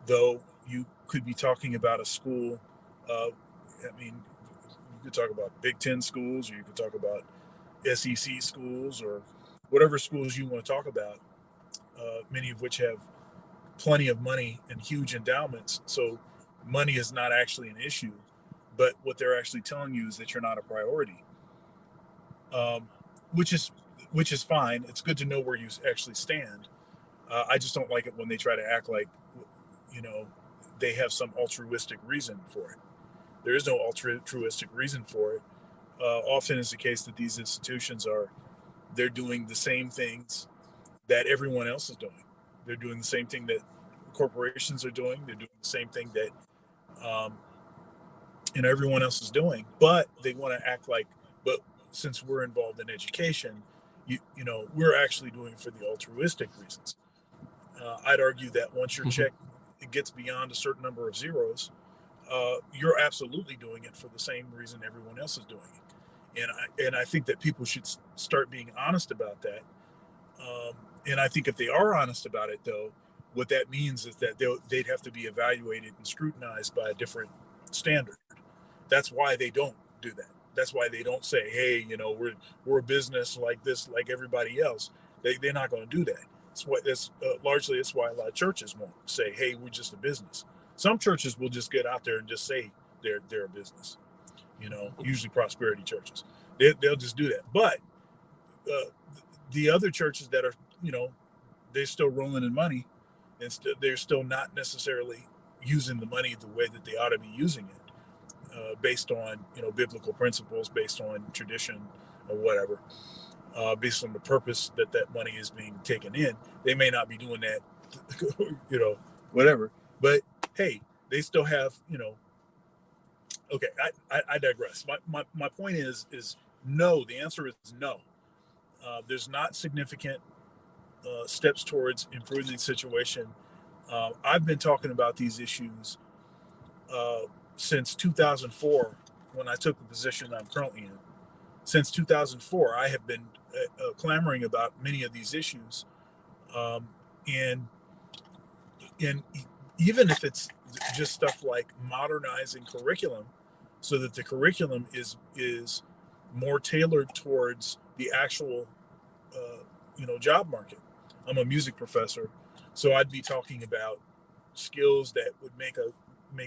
though you could be talking about a school. You could talk about Big Ten schools, or you could talk about SEC schools, or whatever schools you want to talk about, many of which have plenty of money and huge endowments. So money is not actually an issue, but what they're actually telling you is that you're not a priority, which is fine. It's good to know where you actually stand. I just don't like it when they try to act like, they have some altruistic reason for it. There is no altruistic reason for it. Often it's the case that these institutions they're doing the same things that everyone else is doing. They're doing the same thing that corporations are doing. They're doing the same thing that everyone else is doing, but they want to act like, but since we're involved in education, we're actually doing it for the altruistic reasons. I'd argue that once your check gets beyond a certain number of zeros, you're absolutely doing it for the same reason everyone else is doing it. And I think that people should start being honest about that. And I think if they are honest about it, though, what that means is that they'd have to be evaluated and scrutinized by a different standard. That's why they don't do that. That's why they don't say, hey, we're a business like this, like everybody else. They're not going to do that. Largely it's why a lot of churches won't say, hey, we're just a business. Some churches will just get out there and just say they're a business. Usually prosperity churches. They'll just do that. But the other churches that are, they're still rolling in money, and they're still not necessarily using the money the way that they ought to be using it, based on biblical principles, based on tradition or whatever, based on the purpose that money is being taken in. They may not be doing that, whatever. But hey, they still have, okay, I digress. My point is no. The answer is no. There's not significant steps towards improving the situation. I've been talking about these issues since 2004, when I took the position I'm currently in. Since 2004, I have been clamoring about many of these issues, and even if it's just stuff like modernizing curriculum, so that the curriculum is more tailored towards the actual job market. I'm a music professor, so I'd be talking about skills that would make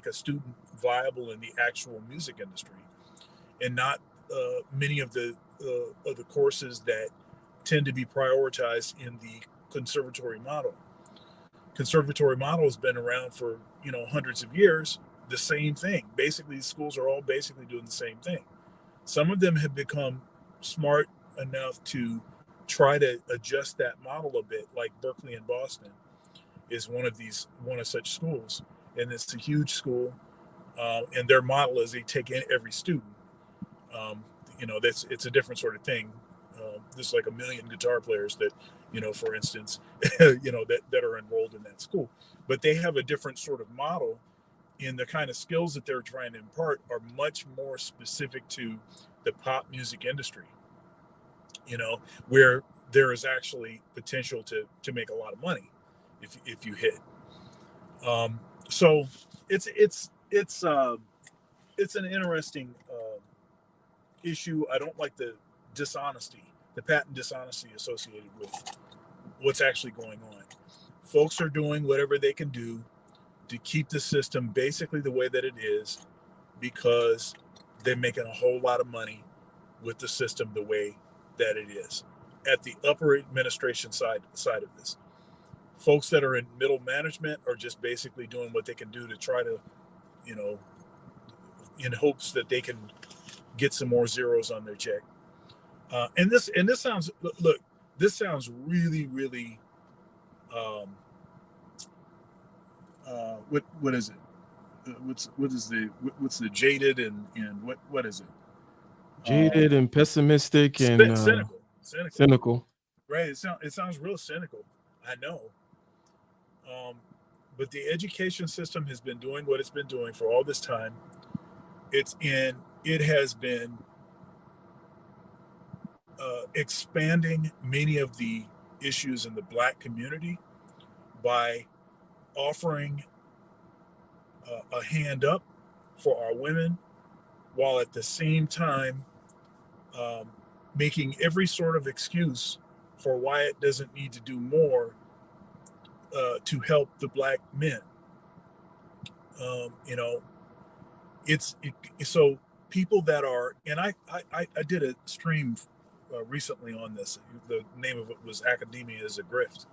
a student viable in the actual music industry, and not many of the courses that tend to be prioritized in the conservatory model. Conservatory model has been around for hundreds of years. The same thing. Basically, schools are all basically doing the same thing. Some of them have become smart enough to try to adjust that model a bit, like Berkeley and Boston. is one of such schools, and it's a huge school, and their model is they take in every student. It's a different sort of thing. There's like 1 million guitar players that, for instance, that are enrolled in that school, but they have a different sort of model, and the kind of skills that they're trying to impart are much more specific to the pop music industry, where there is actually potential to make a lot of money if you hit. So it's an interesting issue. I don't like the patent dishonesty associated with what's actually going on. Folks are doing whatever they can do to keep the system basically the way that it is, because they're making a whole lot of money with the system the way that it is. At the upper administration side of this, folks that are in middle management are just basically doing what they can do to try to, in hopes that they can get some more zeros on their check. And this sounds, look, this sounds really, really, what is it? What's the jaded and what is it? Jaded and pessimistic and cynical. Right. It sounds real cynical. I know. But the education system has been doing what it's been doing for all this time. It has been expanding many of the issues in the Black community by offering a hand up for our women, while at the same time making every sort of excuse for why it doesn't need to do more to help the Black men. So people that are, and I did a stream recently on this. The name of it was Academia is a Grift.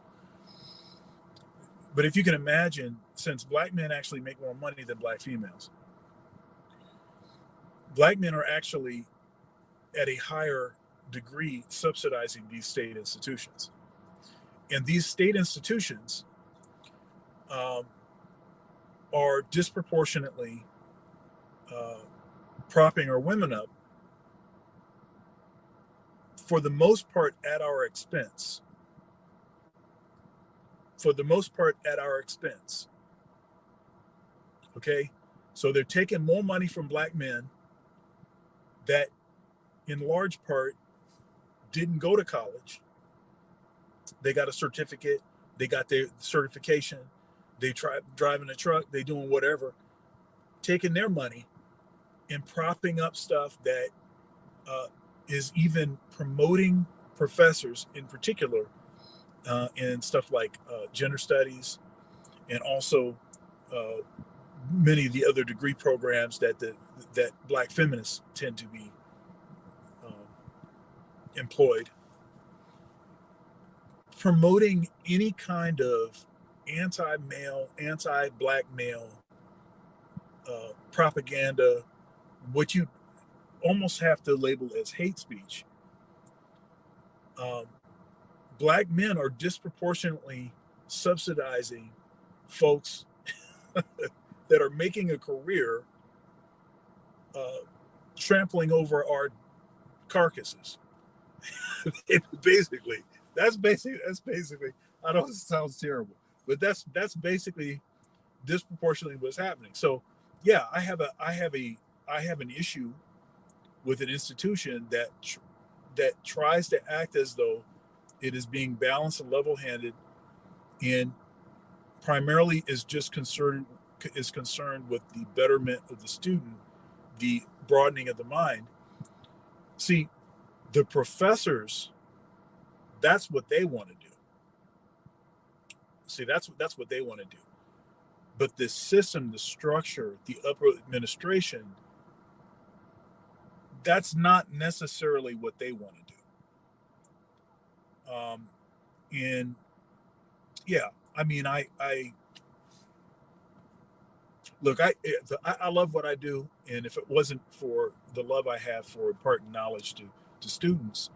But if you can imagine, since Black men actually make more money than Black females, Black men are actually at a higher degree subsidizing these state institutions. And these state institutions are disproportionately propping our women up, for the most part at our expense. Okay? So they're taking more money from Black men that in large part didn't go to college. They got a certificate, they got their certification, they try driving a truck, they doing whatever, taking their money and propping up stuff that is even promoting professors in particular in stuff like gender studies, and also many of the other degree programs that Black feminists tend to be employed, promoting any kind of anti-male, anti-Black male propaganda, what you almost have to label as hate speech. Black men are disproportionately subsidizing folks that are making a career trampling over our carcasses. That's basically, I know this sounds terrible, but that's basically disproportionately what's happening. So yeah, I have an issue with an institution that tries to act as though it is being balanced and level-handed, and primarily is concerned with the betterment of the student, the broadening of the mind. See, the professors, that's what they want to do. That's what they want to do. But the system, the structure, the upper administration, that's not necessarily what they want to do. And yeah, I mean, I look, I love what I do, and if it wasn't for the love I have for imparting knowledge to students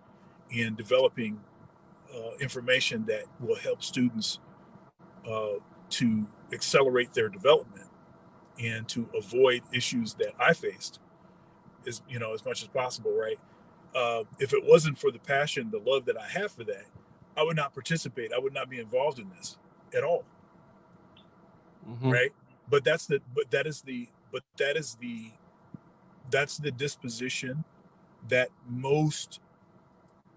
and developing information that will help students to accelerate their development and to avoid issues that I faced as much as possible, right? If it wasn't for the passion, the love that I have for that, I would not participate. I would not be involved in this at all. Mhm. Right? But that's the disposition that most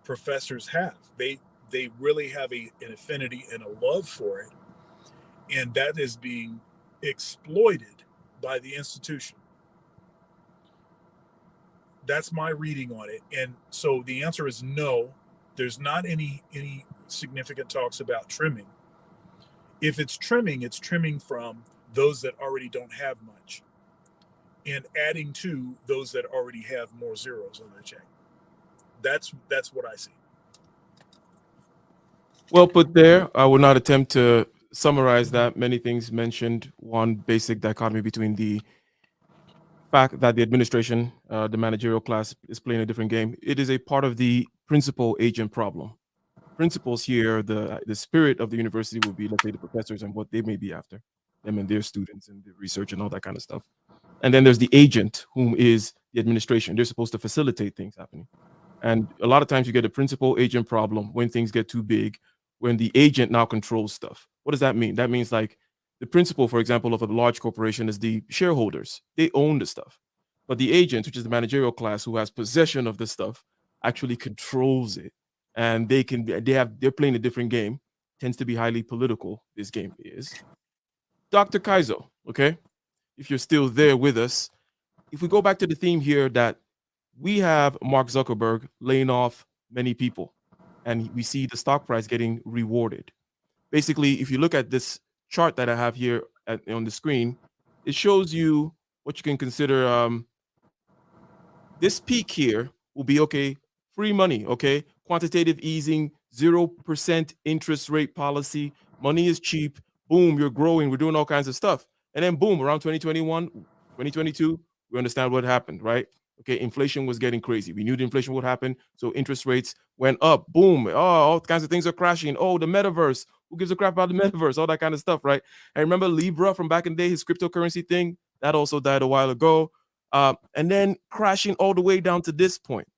professors have. They really have an affinity and a love for it, and that is being exploited by the institution. That's my reading on it. And so the answer is no. There's not any significant talks about trimming. If it's trimming from those that already don't have much and adding to those that already have more zeros on their check. That's what I see. Well put there. I will not attempt to summarize that. Many things mentioned. One basic dichotomy between the fact that the administration, the managerial class, is playing a different game. It is a part of the principal agent problem. Principals here, the spirit of the university will be, let's say, the professors and what they may be after, them and their students and the research and all that kind of stuff. And then there's the agent, whom is the administration. They're supposed to facilitate things happening. And a lot of times you get a principal agent problem when things get too big, when the agent now controls stuff. What does that mean? That means like the principal, for example, of a large corporation is the shareholders. They own the stuff. But the agent, which is the managerial class who has possession of the stuff, actually controls it. And they're playing a different game. Tends to be highly political, this game is. Dr. Kaizo, okay? If you're still there with us, if we go back to the theme here that we have Mark Zuckerberg laying off many people, and we see the stock price getting rewarded. Basically, if you look at this chart that I have here on the screen, it shows you what you can consider this peak here will be, okay, free money, okay? Quantitative easing, 0% interest rate policy, money is cheap, boom, you're growing, we're doing all kinds of stuff. And then boom, around 2021, 2022, we understand what happened, right? Okay, inflation was getting crazy. We knew the inflation would happen, so interest rates went up. Boom, oh, all kinds of things are crashing. Oh, the metaverse, who gives a crap about the metaverse? All that kind of stuff, right? I remember Libra from back in the day, his cryptocurrency thing, that also died a while ago. And then crashing all the way down to this point.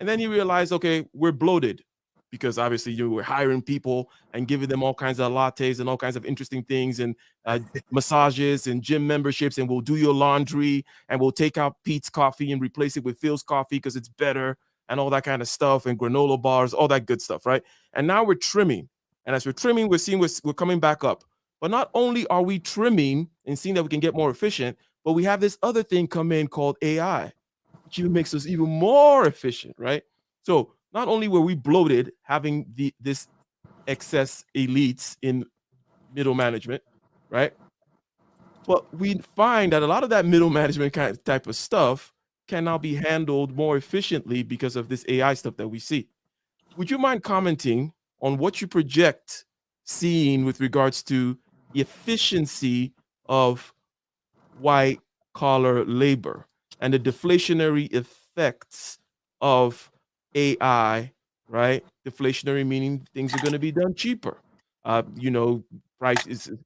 And then you realize, okay, we're bloated because obviously you were hiring people and giving them all kinds of lattes and all kinds of interesting things and massages and gym memberships, and we'll do your laundry and we'll take out Pete's coffee and replace it with Phil's coffee because it's better and all that kind of stuff, and granola bars, all that good stuff, right? And now we're trimming. And as we're trimming, we're seeing we're coming back up. But not only are we trimming and seeing that we can get more efficient, but we have this other thing come in called AI, which even makes us even more efficient, right? So not only were we bloated having this excess elites in middle management, right? But we find that a lot of that middle management kind of type of stuff can now be handled more efficiently because of this AI stuff that we see. Would you mind commenting on what you project seeing with regards to efficiency of white collar labor and the deflationary effects of AI, right? Deflationary meaning things are going to be done cheaper.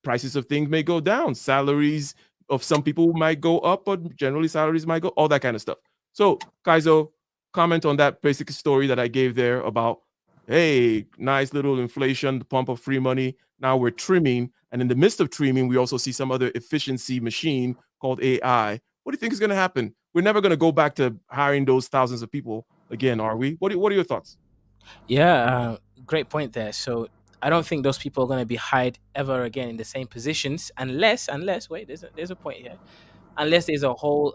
Prices of things may go down. Salaries of some people might go up, but generally salaries might go, all that kind of stuff. So, Kaizo, comment on that basic story that I gave there about, hey, nice little inflation, the pump of free money. Now we're trimming. And in the midst of trimming, we also see some other efficiency machine called AI. What do you think is going to happen? We're never going to go back to hiring those thousands of people again, are we? What are your thoughts? Yeah, great point there. So I don't think those people are going to be hired ever again in the same positions unless wait, there's a point here. Unless there's a whole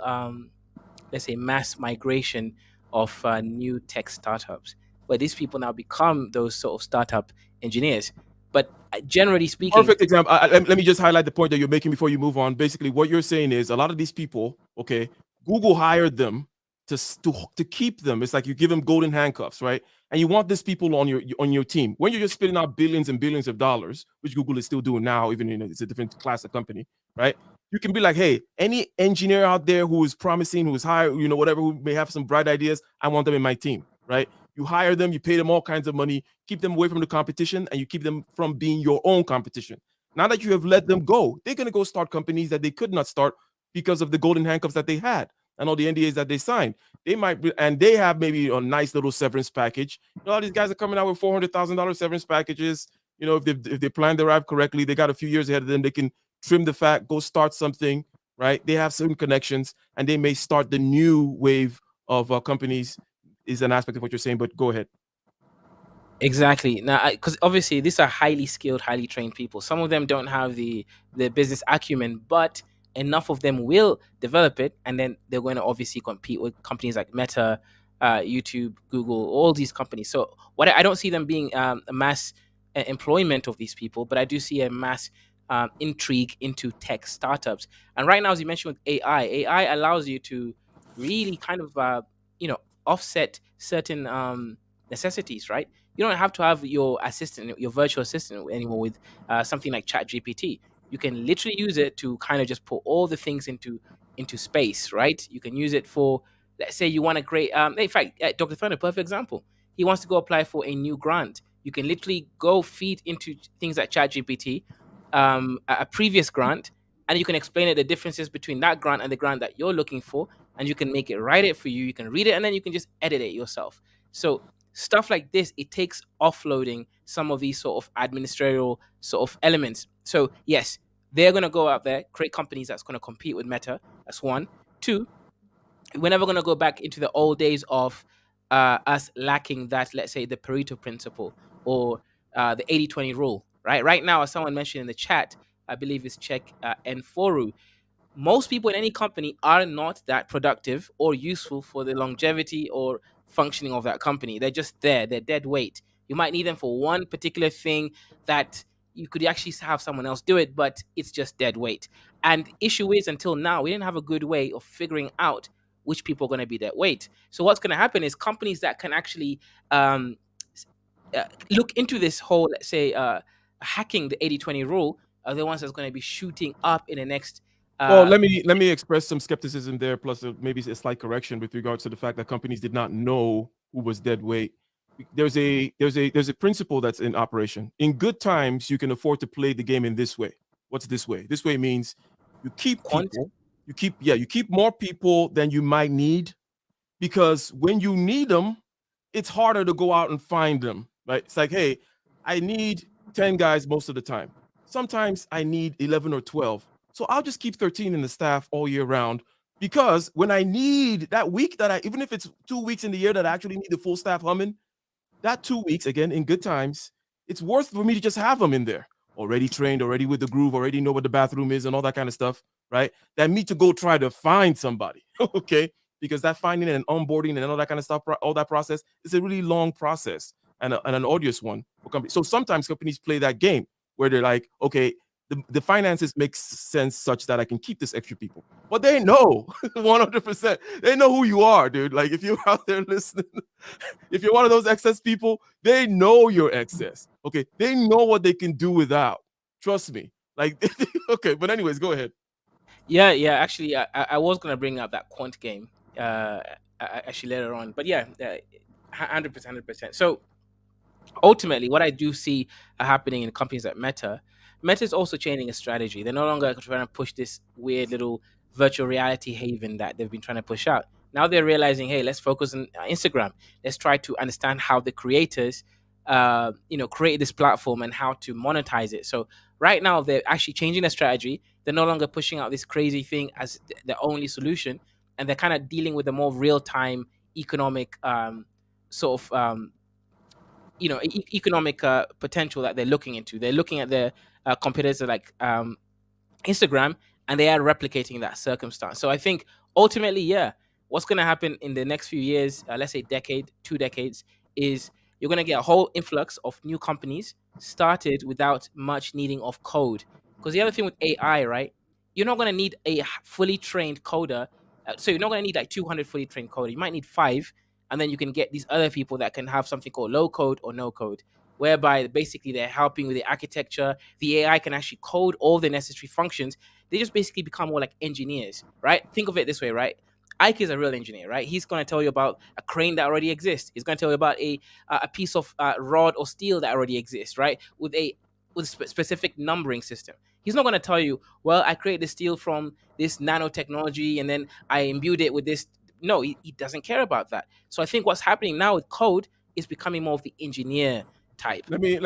let's say mass migration of new tech startups, where these people now become those sort of startup engineers. But generally speaking, Perfect example. Let me just highlight the point that you're making before you move on. Basically, what you're saying is a lot of these people, okay, Google hired them to keep them. It's like you give them golden handcuffs, right? And you want these people on your team. When you're just spitting out billions and billions of dollars, which Google is still doing now, even in it's a different class of company, right? You can be like, hey, any engineer out there who is promising, who is high, whatever, who may have some bright ideas, I want them in my team, right? You hire them, you pay them all kinds of money, keep them away from the competition, and you keep them from being your own competition. Now that you have let them go, they're going to go start companies that they could not start because of the golden handcuffs that they had and all the NDAs that they signed. They might be, and they have maybe a nice little severance package. You know, all these guys are coming out with $400,000 severance packages. You know, if they plan their life correctly, they got a few years ahead of them. They can trim the fat, go start something, right? They have certain connections, and they may start the new wave of companies. Is an aspect of what you're saying, but go ahead. Exactly. Now, because obviously these are highly skilled, highly trained people. Some of them don't have the business acumen, but enough of them will develop it, and then they're going to obviously compete with companies like Meta, YouTube, Google, all these companies. So what I don't see them being a mass employment of these people, but I do see a mass intrigue into tech startups. And right now, as you mentioned with AI allows you to really kind of offset certain necessities, right? You don't have to have your assistant, your virtual assistant anymore with something like ChatGPT. You can literally use it to kind of just put all the things into space, right? You can use it for, let's say, you want to create. In fact, Dr. Thurn, a perfect example. He wants to go apply for a new grant. You can literally go feed into things like ChatGPT, a previous grant, and you can explain it the differences between that grant and the grant that you're looking for, and you can make it write it for you. You can read it, and then you can just edit it yourself. So stuff like this, it takes offloading some of these sort of administrative sort of elements. So yes, they're going to go out there, create companies that's going to compete with Meta. That's one. Two, we're never going to go back into the old days of us lacking that, let's say, the Pareto principle or the 80-20 rule, right? Right now, as someone mentioned in the chat, I believe it's Check Nforu, most people in any company are not that productive or useful for the longevity or functioning of that company. They're just there. They're dead weight. You might need them for one particular thing that you could actually have someone else do it, but it's just dead weight. And the issue is, until now, we didn't have a good way of figuring out which people are going to be dead weight. So what's going to happen is companies that can actually um, look into this whole, let's say, hacking the 80-20 rule are the ones that's going to be shooting up in the next Well, let me express some skepticism there, plus maybe a slight correction with regards to the fact that companies did not know who was dead weight. There's a principle that's in operation. In good times, you can afford to play the game in this way. What's this way? This way means you keep people, you keep more people than you might need, because when you need them, it's harder to go out and find them, right? It's like, hey, I need 10 guys most of the time. Sometimes I need 11 or 12. So I'll just keep 13 in the staff all year round, because when I need that week even if it's 2 weeks in the year that I actually need the full staff humming, that 2 weeks, again, in good times, it's worth for me to just have them in there, already trained, already with the groove, already know what the bathroom is and all that kind of stuff, right? That me to go try to find somebody, okay? Because that finding and onboarding and all that kind of stuff, all that process is a really long process and an arduous one for companies. So sometimes companies play that game where they're like, okay, the finances make sense such that I can keep this extra people. But they know 100%. They know who you are, dude. Like, if you're out there listening, if you're one of those excess people, they know you're excess. Okay, they know what they can do without. Trust me. Like, okay, but anyways, go ahead. Yeah. Actually, I was gonna bring up that quant game actually later on, but yeah, 100%. So ultimately, what I do see happening in companies like Meta is also changing a strategy. They're no longer trying to push this weird little virtual reality haven that they've been trying to push out. Now they're realizing, hey, let's focus on Instagram. Let's try to understand how the creators, create this platform and how to monetize it. So right now they're actually changing their strategy. They're no longer pushing out this crazy thing as the only solution, and they're kind of dealing with the more real time economic sort of economic potential that they're looking into. They're looking at their competitors like Instagram, and they are replicating that circumstance. So I think ultimately, yeah, what's going to happen in the next few years, let's say decade, 2 decades, is you're going to get a whole influx of new companies started without much needing of code. Because the other thing with AI, right, you're not going to need a fully trained coder. So you're not going to need like 200 fully trained coder. You might need 5, and then you can get these other people that can have something called low code or no code, whereby basically they're helping with the architecture. The AI can actually code all the necessary functions. They just basically become more like engineers, right? Think of it this way, right? Ike is a real engineer, right? He's going to tell you about a crane that already exists. He's going to tell you about a piece of rod or steel that already exists, right? With a with specific numbering system. He's not going to tell you, well, I created the steel from this nanotechnology and then I imbued it with this. No, he doesn't care about that. So I think what's happening now with code is becoming more of the engineer type. Let me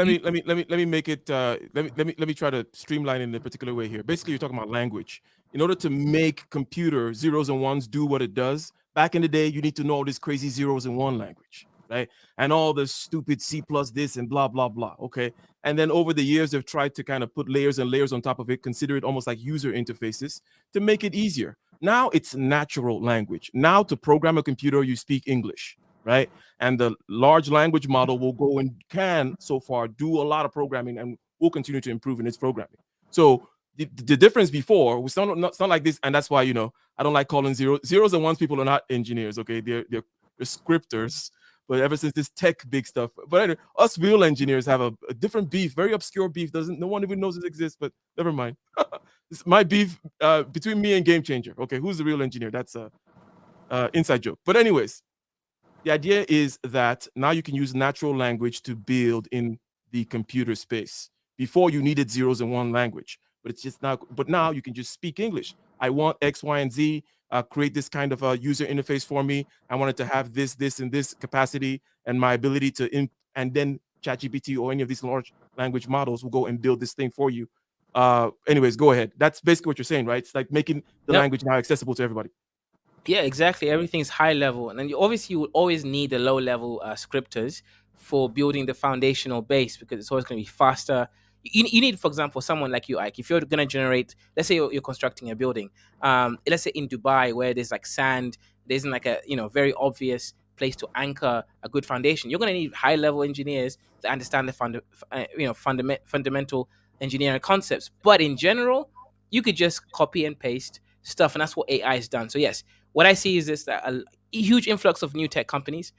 make it. Let me try to streamline it in a particular way here. Basically, you're talking about language. In order to make computer zeros and ones do what it does, back in the day, you need to know all this crazy zeros and one language, right? And all the stupid C plus this and blah blah blah. Okay, and then over the years, they've tried to kind of put layers and layers on top of it, consider it almost like user interfaces to make it easier. Now it's natural language. Now to program a computer, you speak English, right? And the large language model will go and can so far do a lot of programming and will continue to improve in its programming. So the difference before was it's not like this, and that's why I don't like calling zeros and ones. People are not engineers, okay? They're scripters. But ever since this tech big stuff, but anyway, us real engineers have a different beef, very obscure beef. No one even knows it exists. But never mind. It's my beef between me and Game Changer. Okay, who's the real engineer? That's a inside joke. But anyways. The idea is that now you can use natural language to build in the computer space. Before you needed zeros and one language, but it's just now. But now you can just speak English. I want X, Y, and Z. Create this kind of a user interface for me. I want it to have this, and this capacity, and my ability to and then ChatGPT or any of these large language models will go and build this thing for you. Anyways, go ahead. That's basically what you're saying, right? It's like making the language now accessible to everybody. Yeah, exactly. Everything's high level, and then you will always need the low level scripters for building the foundational base because it's always going to be faster. You need, for example, someone like you, Ike. If you're going to generate, let's say you're constructing a building, let's say in Dubai where there's like sand, there isn't like a very obvious place to anchor a good foundation. You're going to need high level engineers to understand the fundamental engineering concepts. But in general, you could just copy and paste stuff, and that's what AI has done. So yes, what I see is this a huge influx of new tech companies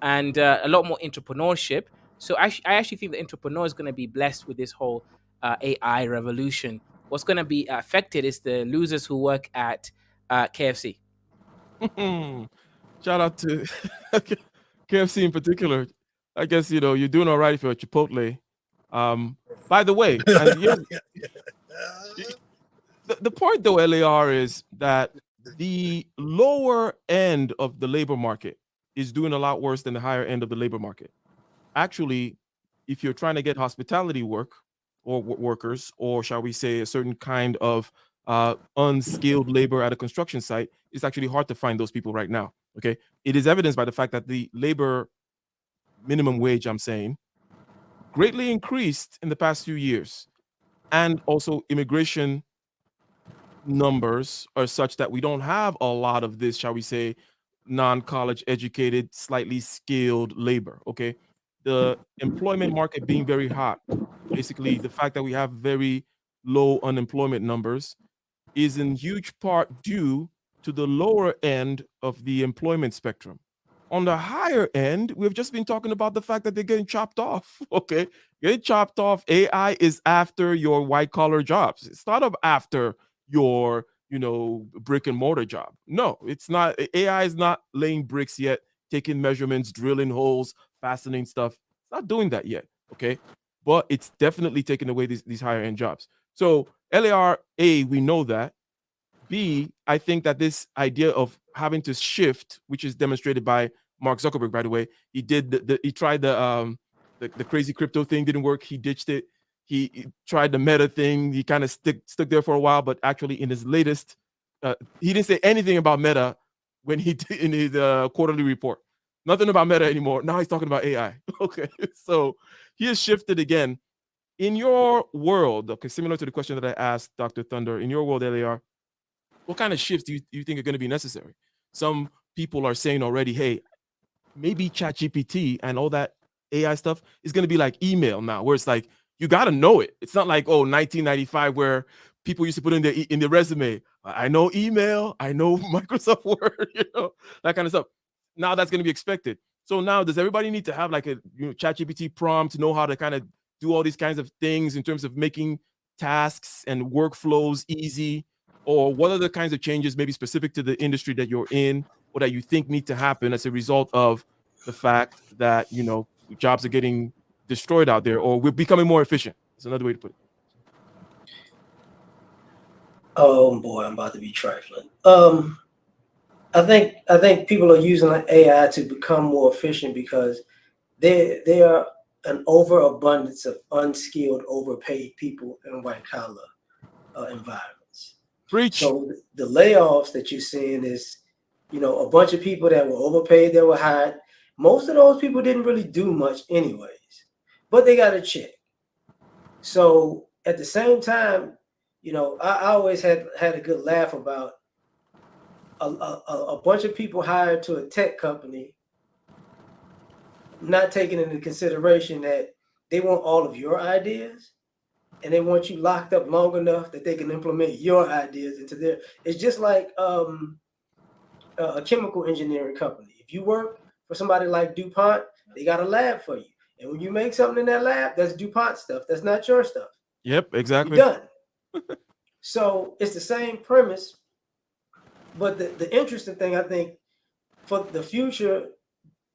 and a lot more entrepreneurship. So I actually think the entrepreneur is going to be blessed with this whole AI revolution. What's going to be affected is the losers who work at KFC. Shout out to KFC in particular. I guess you're doing all right if you're at Chipotle. By the way, and the point though, LAR, is that the lower end of the labor market is doing a lot worse than the higher end of the labor market. Actually, if you're trying to get hospitality work or workers, or shall we say a certain kind of unskilled labor at a construction site, it's actually hard to find those people right now. Okay, it is evidenced by the fact that the labor minimum wage, I'm saying, greatly increased in the past few years, and also immigration numbers are such that we don't have a lot of this, shall we say, non-college educated, slightly skilled labor. Okay, the employment market being very hot, basically the fact that we have very low unemployment numbers is in huge part due to the lower end of the employment spectrum. On the higher end, we've just been talking about the fact that they're getting chopped off. Okay, getting chopped off. AI is after your white collar jobs. It's not after your brick and mortar job. No, it's not. AI is not laying bricks yet, taking measurements, drilling holes, fastening stuff. It's not doing that yet. Okay, but it's definitely taking away these higher end jobs. So LAR, we know that. B, I think that this idea of having to shift, which is demonstrated by Mark Zuckerberg, by the way, he tried the crazy crypto thing, didn't work. He ditched it. He tried the Meta thing. He kind of stuck there for a while, but actually in his latest, he didn't say anything about Meta when he did in his quarterly report. Nothing about Meta anymore. Now he's talking about AI. Okay, so he has shifted again. In your world, okay, similar to the question that I asked Dr. Thunder, in your world, LAR, what kind of shifts do you think are going to be necessary? Some people are saying already, hey, maybe ChatGPT and all that AI stuff is going to be like email now, where it's like, you got to know it. It's not like, 1995 where people used to put in the resume, I know email, I know Microsoft Word, that kind of stuff. Now that's going to be expected. So now does everybody need to have like a ChatGPT prompt to know how to kind of do all these kinds of things in terms of making tasks and workflows easy? Or what are the kinds of changes maybe specific to the industry that you're in or that you think need to happen as a result of the fact that, jobs are getting destroyed out there, or we're becoming more efficient? That's another way to put it. Oh boy, I'm about to be trifling. I think people are using AI to become more efficient because they are an overabundance of unskilled, overpaid people in white collar environments. Preach. So the layoffs that you're seeing is, a bunch of people that were overpaid, that were hired. Most of those people didn't really do much anyways, but they got a check. So at the same time, I always had a good laugh about a bunch of people hired to a tech company, not taking into consideration that they want all of your ideas and they want you locked up long enough that they can implement your ideas into their. It's just like a chemical engineering company. If you work for somebody like DuPont, they got a lab for you. And when you make something in that lab, that's DuPont stuff. That's not your stuff. Yep, exactly. You're done. So it's the same premise. But the interesting thing, I think, for the future,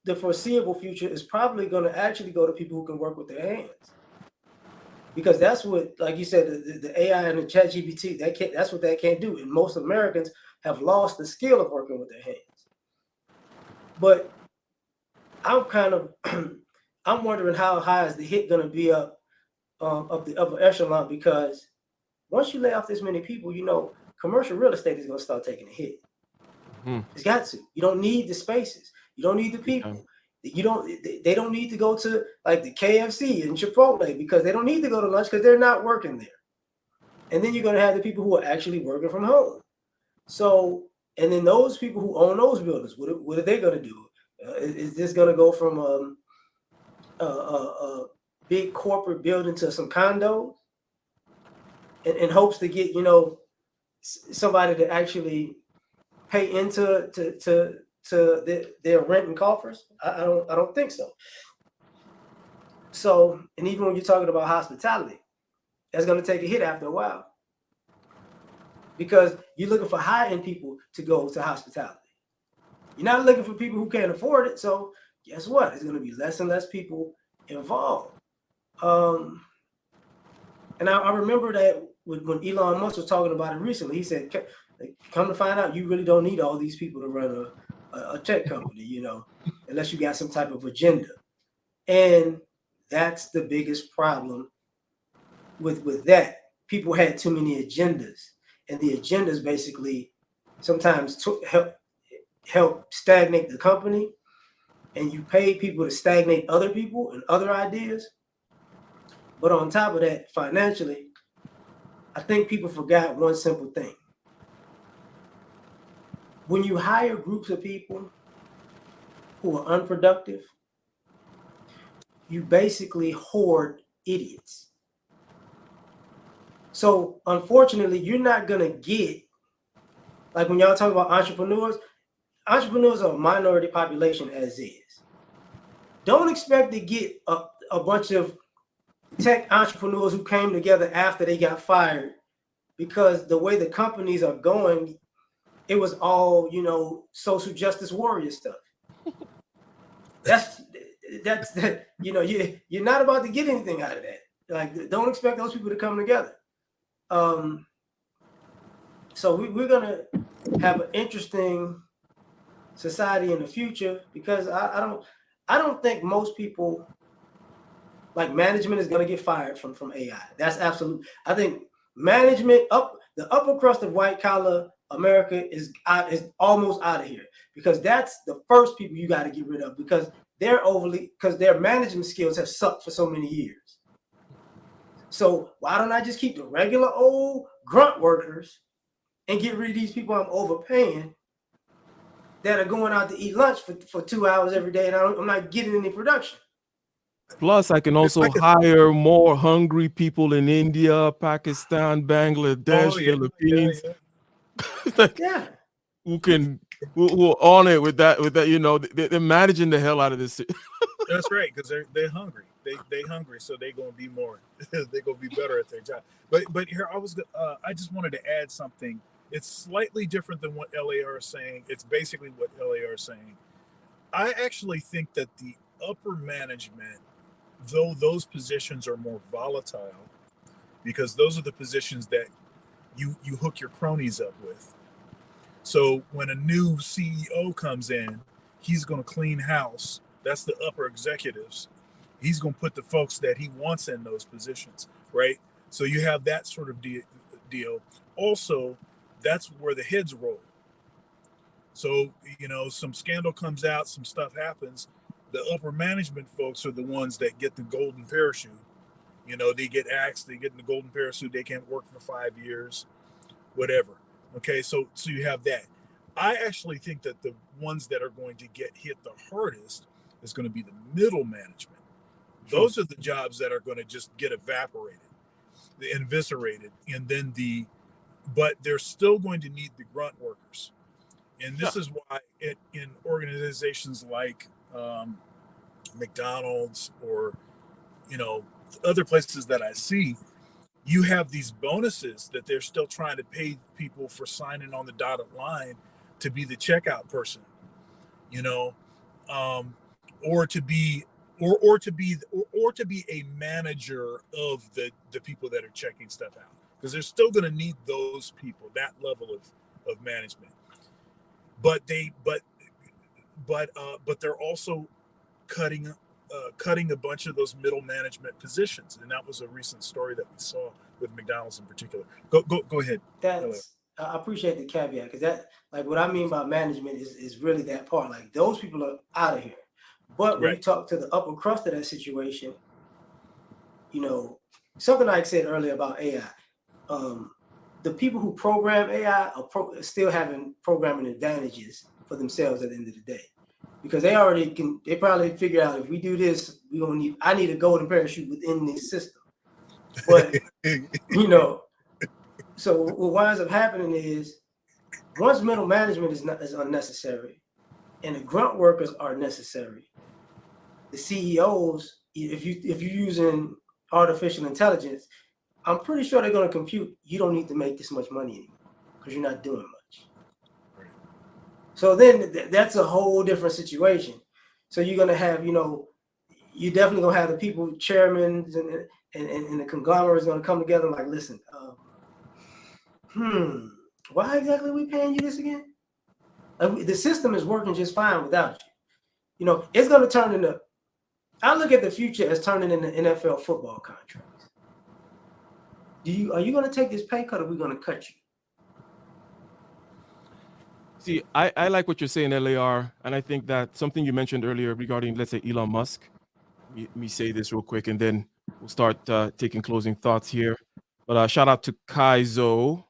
the foreseeable future, is probably going to actually go to people who can work with their hands. Because that's what, like you said, the AI and the ChatGPT, that's what that can't do. And most Americans have lost the skill of working with their hands. But I'm kind of, I'm wondering how high is the hit going to be up the upper echelon, because once you lay off this many people, commercial real estate is going to start taking a hit. Mm-hmm. It's got to. You don't need the spaces. You don't need the people. They don't need to go to like the KFC and Chipotle, because they don't need to go to lunch because they're not working there. And then you're going to have the people who are actually working from home. So, and then those people who own those buildings, what are they going to do? Is this going to go from a big corporate building to some condos in hopes to get, somebody to actually pay into their rent and coffers? I don't think so. So, and even when you're talking about hospitality, that's going to take a hit after a while, because you're looking for high-end people to go to hospitality. You're not looking for people who can't afford it. So guess what? There's going to be less and less people involved. And I remember that when Elon Musk was talking about it recently, he said, come to find out, you really don't need all these people to run a tech company, unless you got some type of agenda. And that's the biggest problem with that. People had too many agendas, and the agendas basically sometimes help stagnate the company, and you pay people to stagnate other people and other ideas. But on top of that, financially, I think people forgot one simple thing. When you hire groups of people who are unproductive, you basically hoard idiots. So unfortunately, you're not going to get, like when y'all talk about entrepreneurs are a minority population as is. Don't expect to get a bunch of tech entrepreneurs who came together after they got fired, because the way the companies are going, it was all, social justice warrior stuff. That's you're not about to get anything out of that. Like, don't expect those people to come together. So we're gonna have an interesting society in the future, because I don't think most people, like, management is gonna get fired from AI. That's absolute. I think management, the upper crust of white collar America is almost out of here, because that's the first people you got to get rid of, because their management skills have sucked for so many years. So why don't I just keep the regular old grunt workers and get rid of these people I'm overpaying that are going out to eat lunch for 2 hours every day, and I'm not getting any production. Plus, I can also hire more hungry people in India, Pakistan, Bangladesh, Philippines. Yeah. Who are on it with that, they're managing the hell out of this. That's right, because they're hungry. They hungry, so they're gonna be more. They're gonna be better at their job. But here I just wanted to add something. It's slightly different than what LAR is saying. It's basically what LAR is saying. I actually think that the upper management, though those positions are more volatile, because those are the positions that you hook your cronies up with. So when a new CEO comes in, he's going to clean house. That's the upper executives. He's going to put the folks that he wants in those positions, right? So you have that sort of deal. Also, that's where the heads roll. So, some scandal comes out, some stuff happens. The upper management folks are the ones that get the golden parachute. They get axed, they get in the golden parachute, they can't work for 5 years, whatever. Okay, so you have that. I actually think that the ones that are going to get hit the hardest is going to be the middle management. Those are the jobs that are going to just get evaporated, eviscerated, and then but they're still going to need the grunt workers. And this is why in organizations like McDonald's or, other places that I see, you have these bonuses that they're still trying to pay people for signing on the dotted line to be the checkout person, or to be a manager of the people that are checking stuff out, because they're still going to need those people, that level of management. But they're also cutting a bunch of those middle management positions, and that was a recent story that we saw with McDonald's in particular. Go ahead. I appreciate the caveat, because that, like, what I mean by management is really that part. Like, those people are out of here. But when you talk to the upper crust of that situation, something I said earlier about AI, the people who program AI are still having programming advantages for themselves at the end of the day, because they probably figure out, if we do this, I need a golden parachute within this system. But so what winds up happening is, once middle management is unnecessary and the grunt workers are necessary, the CEOs, if you're using artificial intelligence, I'm pretty sure they're going to compute, you don't need to make this much money anymore because you're not doing much. Right. So then that's a whole different situation. So you're going to have, you're definitely going to have the people, chairmen and the conglomerate is going to come together like, listen, why exactly are we paying you this again? The system is working just fine without you. It's going to turn into, I look at the future as turning into NFL football contracts. Are you going to take this pay cut, or are we going to cut you? See, I like what you're saying, LAR, and I think that something you mentioned earlier regarding, let's say, Elon Musk. Let me say this real quick, and then we'll start taking closing thoughts here. But shout out to Kaizo,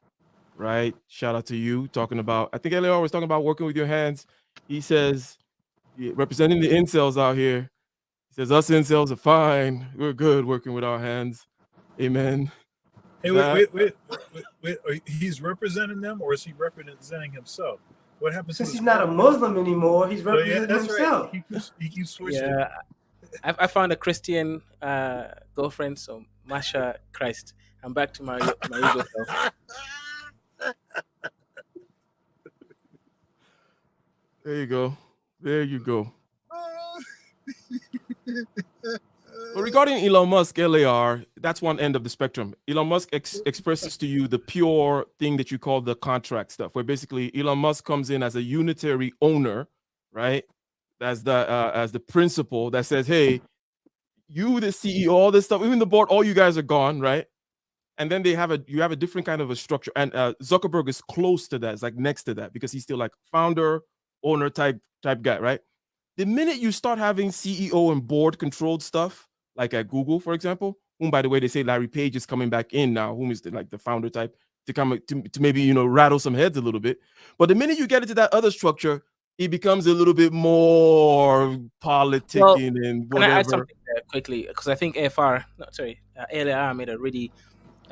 right? Shout out to you, talking about, I think LAR was talking about working with your hands. He says, representing the incels out here, he says, us incels are fine. We're good working with our hands. Amen. Hey, wait. He's representing them, or is he representing himself? What happens? Since he's not a Muslim anymore, he's representing himself. Right. He keeps switching. Yeah, I found a Christian girlfriend, so Masha Christ. I'm back to my usual self. There you go. But regarding Elon Musk, LAR, that's one end of the spectrum. Elon Musk expresses to you the pure thing that you call the contract stuff, where basically Elon Musk comes in as a unitary owner, right? As the principal that says, hey, you, the CEO, all this stuff, even the board, all you guys are gone, right? And then you have a different kind of a structure. And Zuckerberg is close to that. It's like next to that, because he's still like founder, owner type guy, right? The minute you start having CEO and board controlled stuff, like at Google, for example, whom, by the way, they say Larry Page is coming back in now, whom is the founder type, to come to maybe, rattle some heads a little bit. But the minute you get into that other structure, it becomes a little bit more politicking and whatever. Can I add something there quickly? Because I think ALR made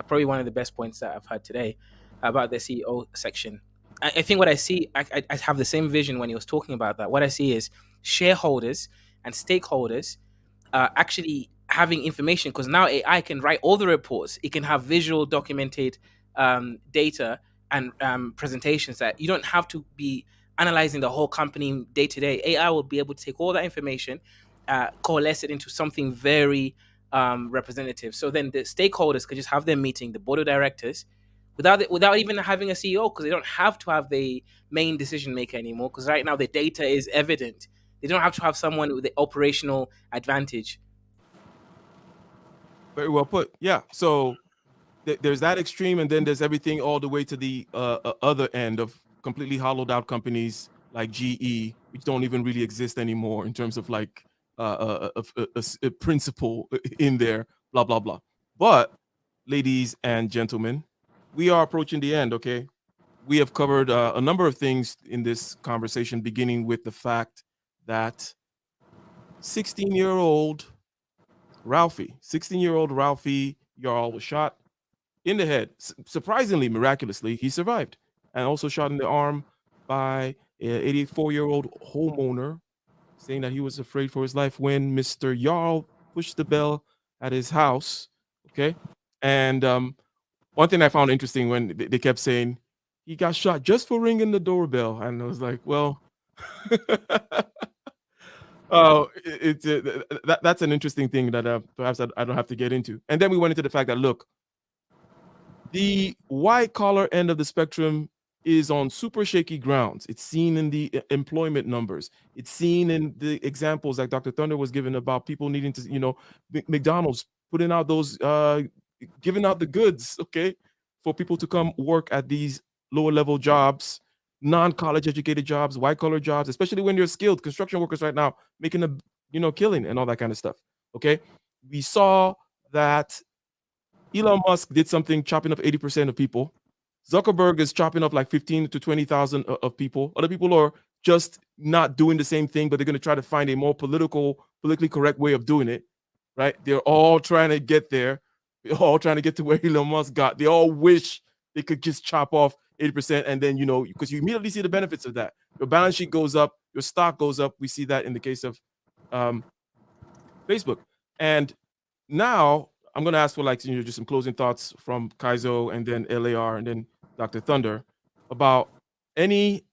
probably one of the best points that I've had today about the CEO section. I think what I see, I have the same vision when he was talking about that. What I see is shareholders and stakeholders actually having information, because now AI can write all the reports. It can have visual documented data and presentations that you don't have to be analyzing the whole company day to day. AI will be able to take all that information, coalesce it into something very representatives. So then the stakeholders could just have their meeting, the board of directors, without even having a CEO, because they don't have to have the main decision maker anymore. Because right now the data is evident. They don't have to have someone with the operational advantage. Very well put. Yeah. So there's that extreme, and then there's everything all the way to the other end of completely hollowed out companies like GE, which don't even really exist anymore in terms of like a principle in there, blah blah blah. But ladies and gentlemen, we are approaching the end. Okay, we have covered a number of things in this conversation, beginning with the fact that 16-year-old Ralphie, 16-year-old Ralphie Yarl was shot in the head. Surprisingly, miraculously, he survived, and also shot in the arm by an 84-year-old homeowner, saying that he was afraid for his life when Mr. Yarl pushed the bell at his house. Okay, and one thing I found interesting when they kept saying he got shot just for ringing the doorbell, and I was like, well. Oh, that's an interesting thing that perhaps I don't have to get into. And then we went into the fact that, look, the white collar end of the spectrum is on super shaky grounds. It's seen in the employment numbers. It's seen in the examples like Dr. Thunder was given about people needing to, McDonald's putting out those, giving out the goods, okay, for people to come work at these lower level jobs, non-college educated jobs, white collar jobs, especially when you're skilled construction workers right now making a killing and all that kind of stuff. Okay, we saw that Elon Musk did something chopping up 80% of people. Zuckerberg is chopping up like 15 to 20,000 of people. Other people are just not doing the same thing, but they're going to try to find a more politically correct way of doing it, right? They're all trying to get there. They're all trying to get to where Elon Musk got. They all wish they could just chop off 80%, and then, because you immediately see the benefits of that. Your balance sheet goes up, your stock goes up. We see that in the case of Facebook. And now I'm going to ask for just some closing thoughts from Kaizo and then LAR and then Dr. Thunder about any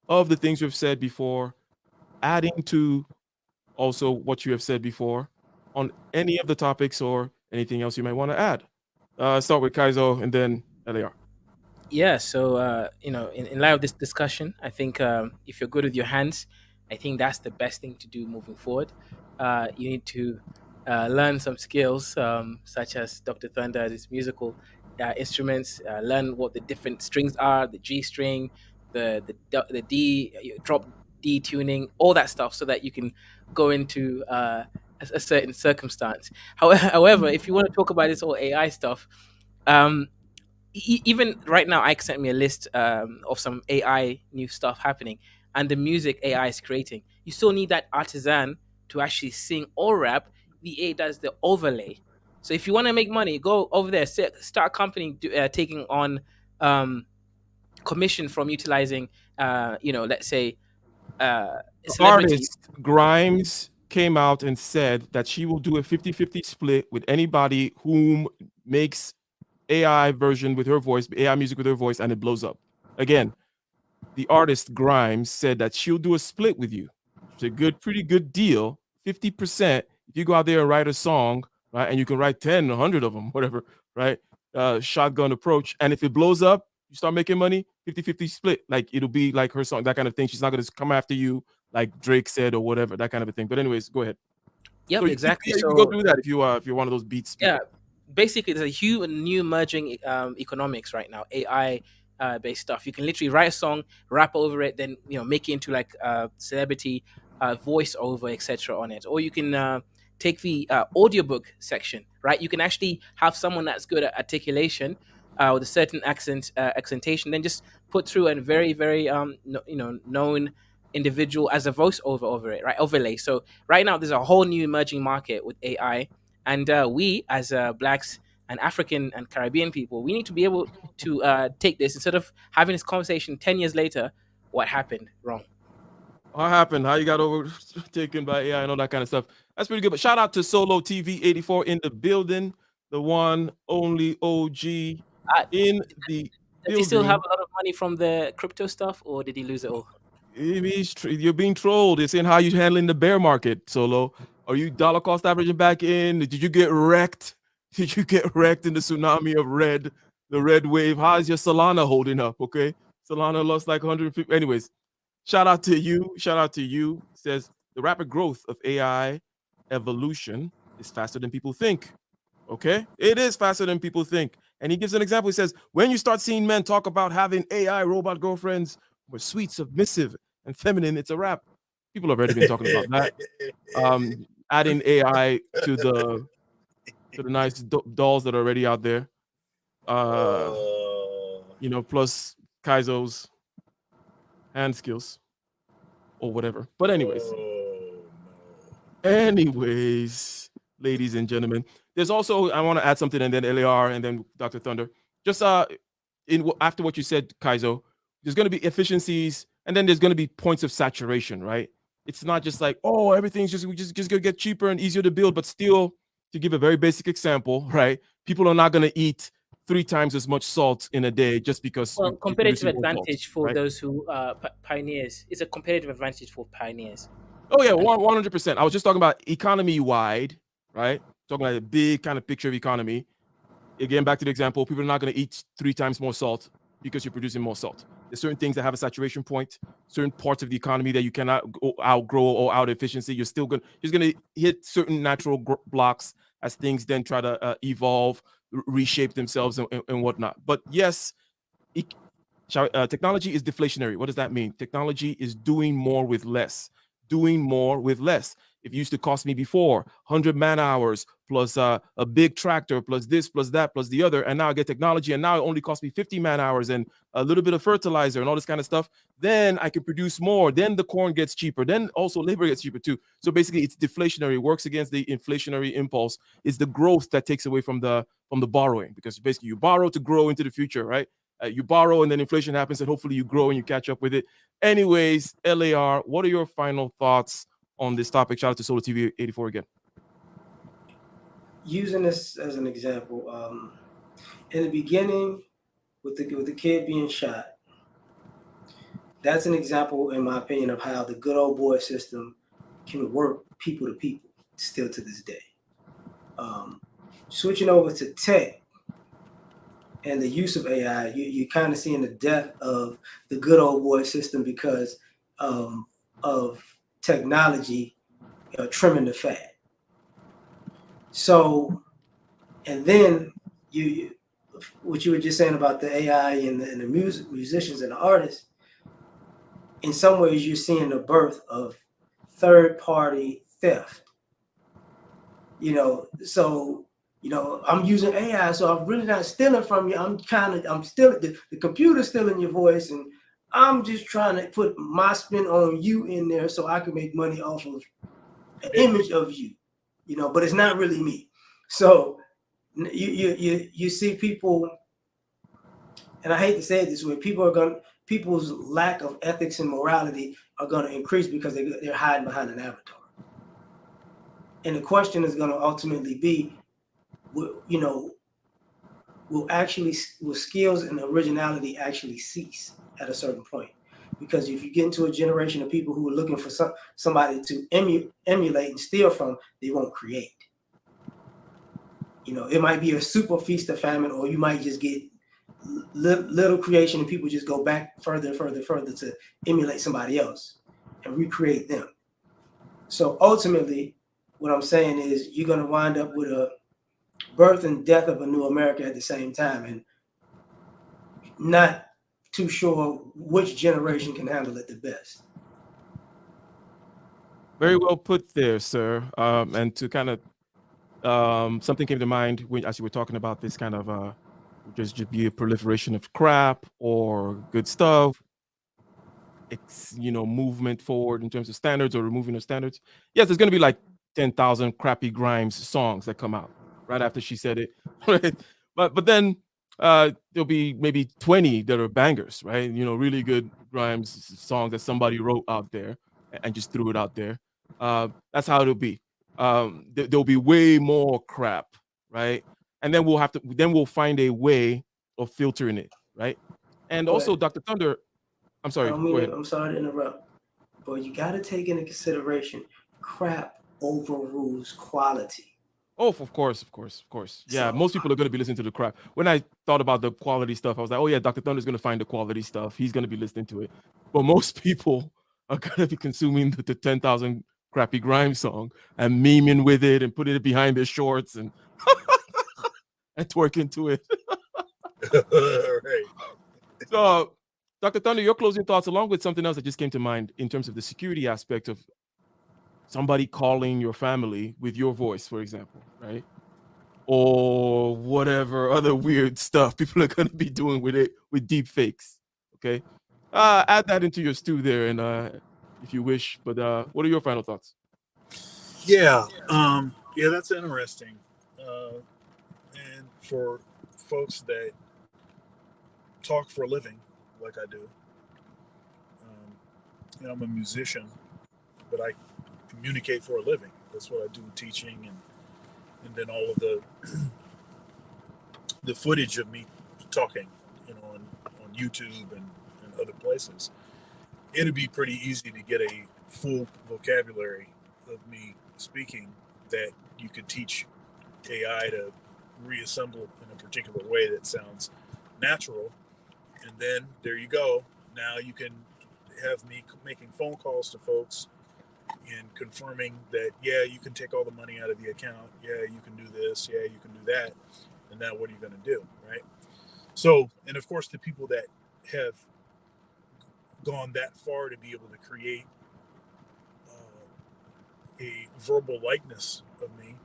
of the things we've said before, adding to also what you have said before on any of the topics or anything else you might want to add. Start with Kaizo and then LAR. Yeah, so in light of this discussion, I think if you're good with your hands, I think that's the best thing to do moving forward. You need to learn some skills, such as Dr. Thunder, his musical instruments. Learn what the different strings are, the G string, the D drop D tuning, all that stuff, so that you can go into a certain circumstance. However, if you want to talk about this whole AI stuff, um, even right now, Ike sent me a list of some AI new stuff happening, and the music AI is creating. You still need that artisan to actually sing or rap. The AI does the overlay. So if you want to make money, go over there, start a company taking on commission from utilizing, let's say, celebrity. Artist Grimes came out and said that she will do a 50-50 split with anybody whom makes AI version with her voice, AI music with her voice, and it blows up. Again, the artist Grimes said that she'll do a split with you. It's a pretty good deal. 50% if you go out there and write a song, right? And you can write 10, 100 of them, whatever, right? Shotgun approach. And if it blows up, you start making money, 50-50 split. Like it'll be like her song, that kind of thing. She's not going to come after you like Drake said or whatever, that kind of a thing. But anyways, go ahead. Yep, So exactly. You can go through that if you're one of those beats. Yeah, basically, there's a huge new emerging economics right now, AI based stuff. You can literally write a song, rap over it, then make it into like celebrity voice over, etc. on it. Or you can take the audiobook section, right? You can actually have someone that's good at articulation with a certain accentation, then just put through a very, very known individual as a voice over it, right? Overlay. So right now, there's a whole new emerging market with AI. And we, as Blacks and African and Caribbean people, we need to be able to take this instead of having this conversation 10 years later. What happened wrong? What happened? How you got overtaken by AI and all that kind of stuff? That's pretty good. But shout out to Solo TV 84 in the building, the one only OG in the Does he still have a lot of money from the crypto stuff, or did he lose it all? You're being trolled. It's in how you handling the bear market, Solo. Are you dollar cost averaging back in? Did you get wrecked? Did you get wrecked in the tsunami of the red wave? How is your Solana holding up? Okay. Solana lost like 150. Anyways, shout out to you. Shout out to you. It says the rapid growth of AI evolution is faster than people think. Okay. It is faster than people think. And he gives an example. He says, when you start seeing men talk about having AI robot girlfriends who are sweet, submissive, and feminine, it's a wrap. People have already been talking about that. Adding AI to the nice dolls that are already out there. Plus Kaizo's hand skills or whatever. But anyways, ladies and gentlemen, there's also, I want to add something, and then LAR, and then Dr. Thunder. Just after what you said, Kaizo, there's going to be efficiencies, and then there's going to be points of saturation, right? It's not just like, oh, everything's just going to get cheaper and easier to build, but still, to give a very basic example, right? People are not going to eat 3 times as much salt in a day just because. Well, competitive advantage for those who pioneers. It's a competitive advantage for pioneers. Oh yeah, 100%. I was just talking about economy wide, right? Talking about a big kind of picture of economy. Again, back to the example, people are not going to eat 3 times more salt because you're producing more salt. There's certain things that have a saturation point, certain parts of the economy that you cannot outgrow or out efficiency. You're going to hit certain natural blocks as things then try to evolve, reshape themselves and whatnot. But yes, technology is deflationary. What does that mean? Technology is doing more with less. Doing more with less. It used to cost me before 100 man hours plus a big tractor plus this plus that plus the other, and now I get technology, and now it only costs me 50 man hours and a little bit of fertilizer and all this kind of stuff. Then I can produce more. Then the corn gets cheaper. Then also labor gets cheaper too. So basically, it's deflationary. It works against the inflationary impulse. It's the growth that takes away from the borrowing, because basically you borrow to grow into the future, right? You borrow and then inflation happens, and hopefully you grow and you catch up with it. Anyways, LAR, what are your final thoughts on this topic? Shout out to Solar TV 84 again. Using this as an example, in the beginning, with the kid being shot, that's an example, in my opinion, of how the good old boy system can work people to people still to this day. Switching over to tech and the use of AI, you're kind of seeing the death of the good old boy system because of technology trimming the fat. So, and then what you were just saying about the AI and the musicians and the artists, in some ways you're seeing the birth of third-party theft. So I'm using AI, so I'm really not stealing from you. I'm still the computer's stealing your voice, and I'm just trying to put my spin on you in there so I can make money off of an image of you, but it's not really me. So you see people, and I hate to say it this way, people's lack of ethics and morality are going to increase because they're hiding behind an avatar. And the question is going to ultimately be, will skills and originality actually cease at a certain point? Because if you get into a generation of people who are looking for somebody to emulate and steal from, they won't create. It might be a super feast of famine, or you might just get little creation and people just go back further and further to emulate somebody else and recreate them. So ultimately, what I'm saying is you're going to wind up with a birth and death of a new America at the same time, and not too sure which generation can handle it the best. Very well put there, sir. And to kind of something came to mind as you were talking about this kind of just be a proliferation of crap or good stuff. Movement forward in terms of standards or removing of standards. Yes, there's going to be like 10,000 crappy Grimes songs that come out right after she said it. Right? But then there'll be maybe 20 that are bangers, right? Really good Grimes songs that somebody wrote out there and just threw it out there. That's how it'll be. There'll be way more crap, right? And then we'll find a way of filtering it, right? And also, Dr. Thunder, I'm sorry. Go ahead. I'm sorry to interrupt. but you got to take into consideration crap overrules quality. Oh, of course. Yeah, So, most people are going to be listening to the crap. When I thought about the quality stuff, I was like, oh yeah, Dr. Thunder's going to find the quality stuff. He's going to be listening to it. But most people are going to be consuming the 10,000 crappy grime song and memeing with it and putting it behind their shorts and and twerking to it. Right. So, Dr. Thunder, your closing thoughts, along with something else that just came to mind in terms of the security aspect of somebody calling your family with your voice, for example, right? Or whatever other weird stuff people are going to be doing with it with deep fakes. Okay. Add that into your stew there, and if you wish. But what are your final thoughts? Yeah, that's interesting. And for folks that talk for a living, like I do, I'm a musician, but I communicate for a living. That's what I do, teaching, and then all of the footage of me talking, on YouTube and other places. It'd be pretty easy to get a full vocabulary of me speaking that you could teach AI to reassemble in a particular way that sounds natural. And then there you go. Now you can have me making phone calls to folks and confirming that, yeah, you can take all the money out of the account. Yeah, you can do this. Yeah, you can do that. And now what are you going to do, right? So, and of course, the people that have gone that far to be able to create a verbal likeness of me,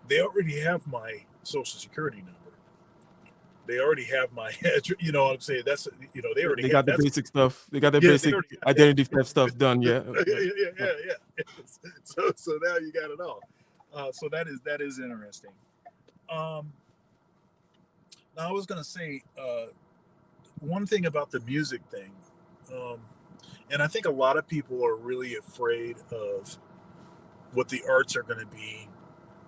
they already have my social security number. They already have my address. You know what I'm saying? That's, they already They got the basic stuff. They got the basic identity theft stuff done. Yeah. Yeah. So now you got it all. So that is interesting. Now I was going to say one thing about the music thing, and I think a lot of people are really afraid of what the arts are going to be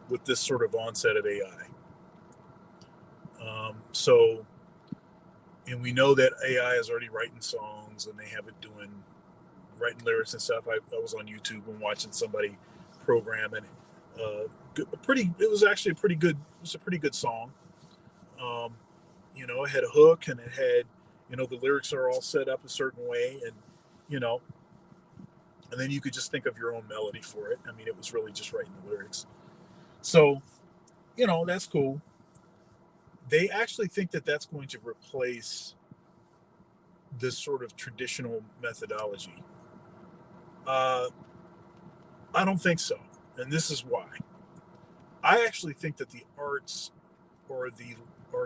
with this sort of onset of AI. And we know that AI is already writing songs and they have it writing lyrics and stuff. I was on YouTube and watching somebody program, and it was actually a pretty good song. It had a hook, and it had, the lyrics are all set up a certain way, and and then you could just think of your own melody for it. I mean, it was really just writing the lyrics. So, that's cool. They actually think that that's going to replace this sort of traditional methodology. I don't think so. And this is why. I actually think that the arts are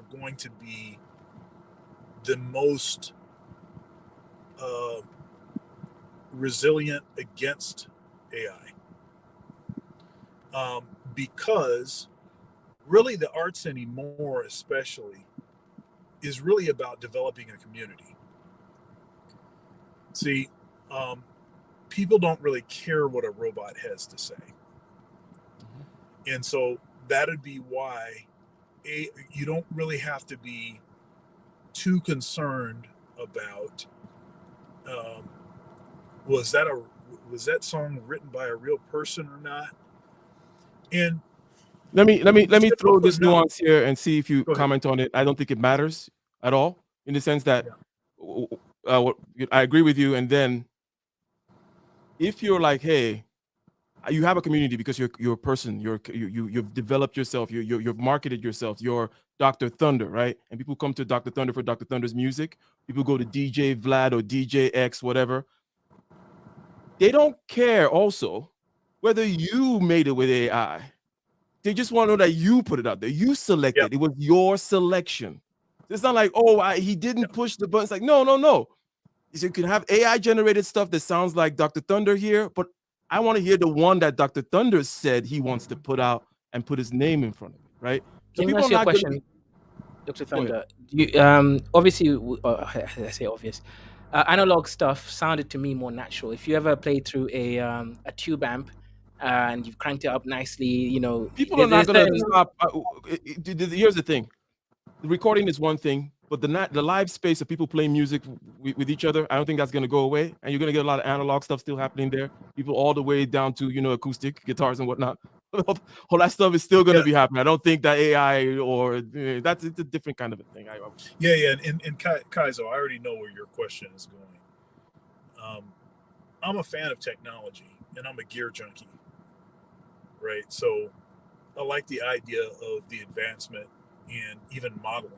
going to be the most resilient against AI. Because really the arts anymore, especially, is really about developing a community. See, people don't really care what a robot has to say. And so that would be why you don't really have to be too concerned about was that song written by a real person or not? And let me throw this nuance here and see if you comment on it. I don't think it matters at all, in the sense that I agree with you. And then if you're like, hey, you have a community because you're a person, you've developed yourself, you've marketed yourself, you're Dr. Thunder, right? And people come to Dr. Thunder for Dr. Thunder's music. People go to DJ Vlad or DJ X, whatever. They don't care also whether you made it with AI. They just want to know that you put it out there. You selected. Yep. It was your selection. It's not like, he didn't push the button. It's like, no. You can have AI generated stuff that sounds like Dr. Thunder here, but I want to hear the one that Dr. Thunder said he wants to put out and put his name in front of it, right? So people are not question, Dr. Thunder. You, obviously, I say obvious. Analog stuff sounded to me more natural. If you ever played through a tube amp and you've cranked it up nicely, people are not going to stop. Here's the thing: the recording is one thing. But the live space of people playing music with each other, I don't think that's going to go away. And you're going to get a lot of analog stuff still happening there. People all the way down to, acoustic guitars and whatnot. All that stuff is still going to be happening. I don't think that AI or it's a different kind of a thing. Yeah. And Kaizo, I already know where your question is going. I'm a fan of technology and I'm a gear junkie, right? So I like the idea of the advancement in even modeling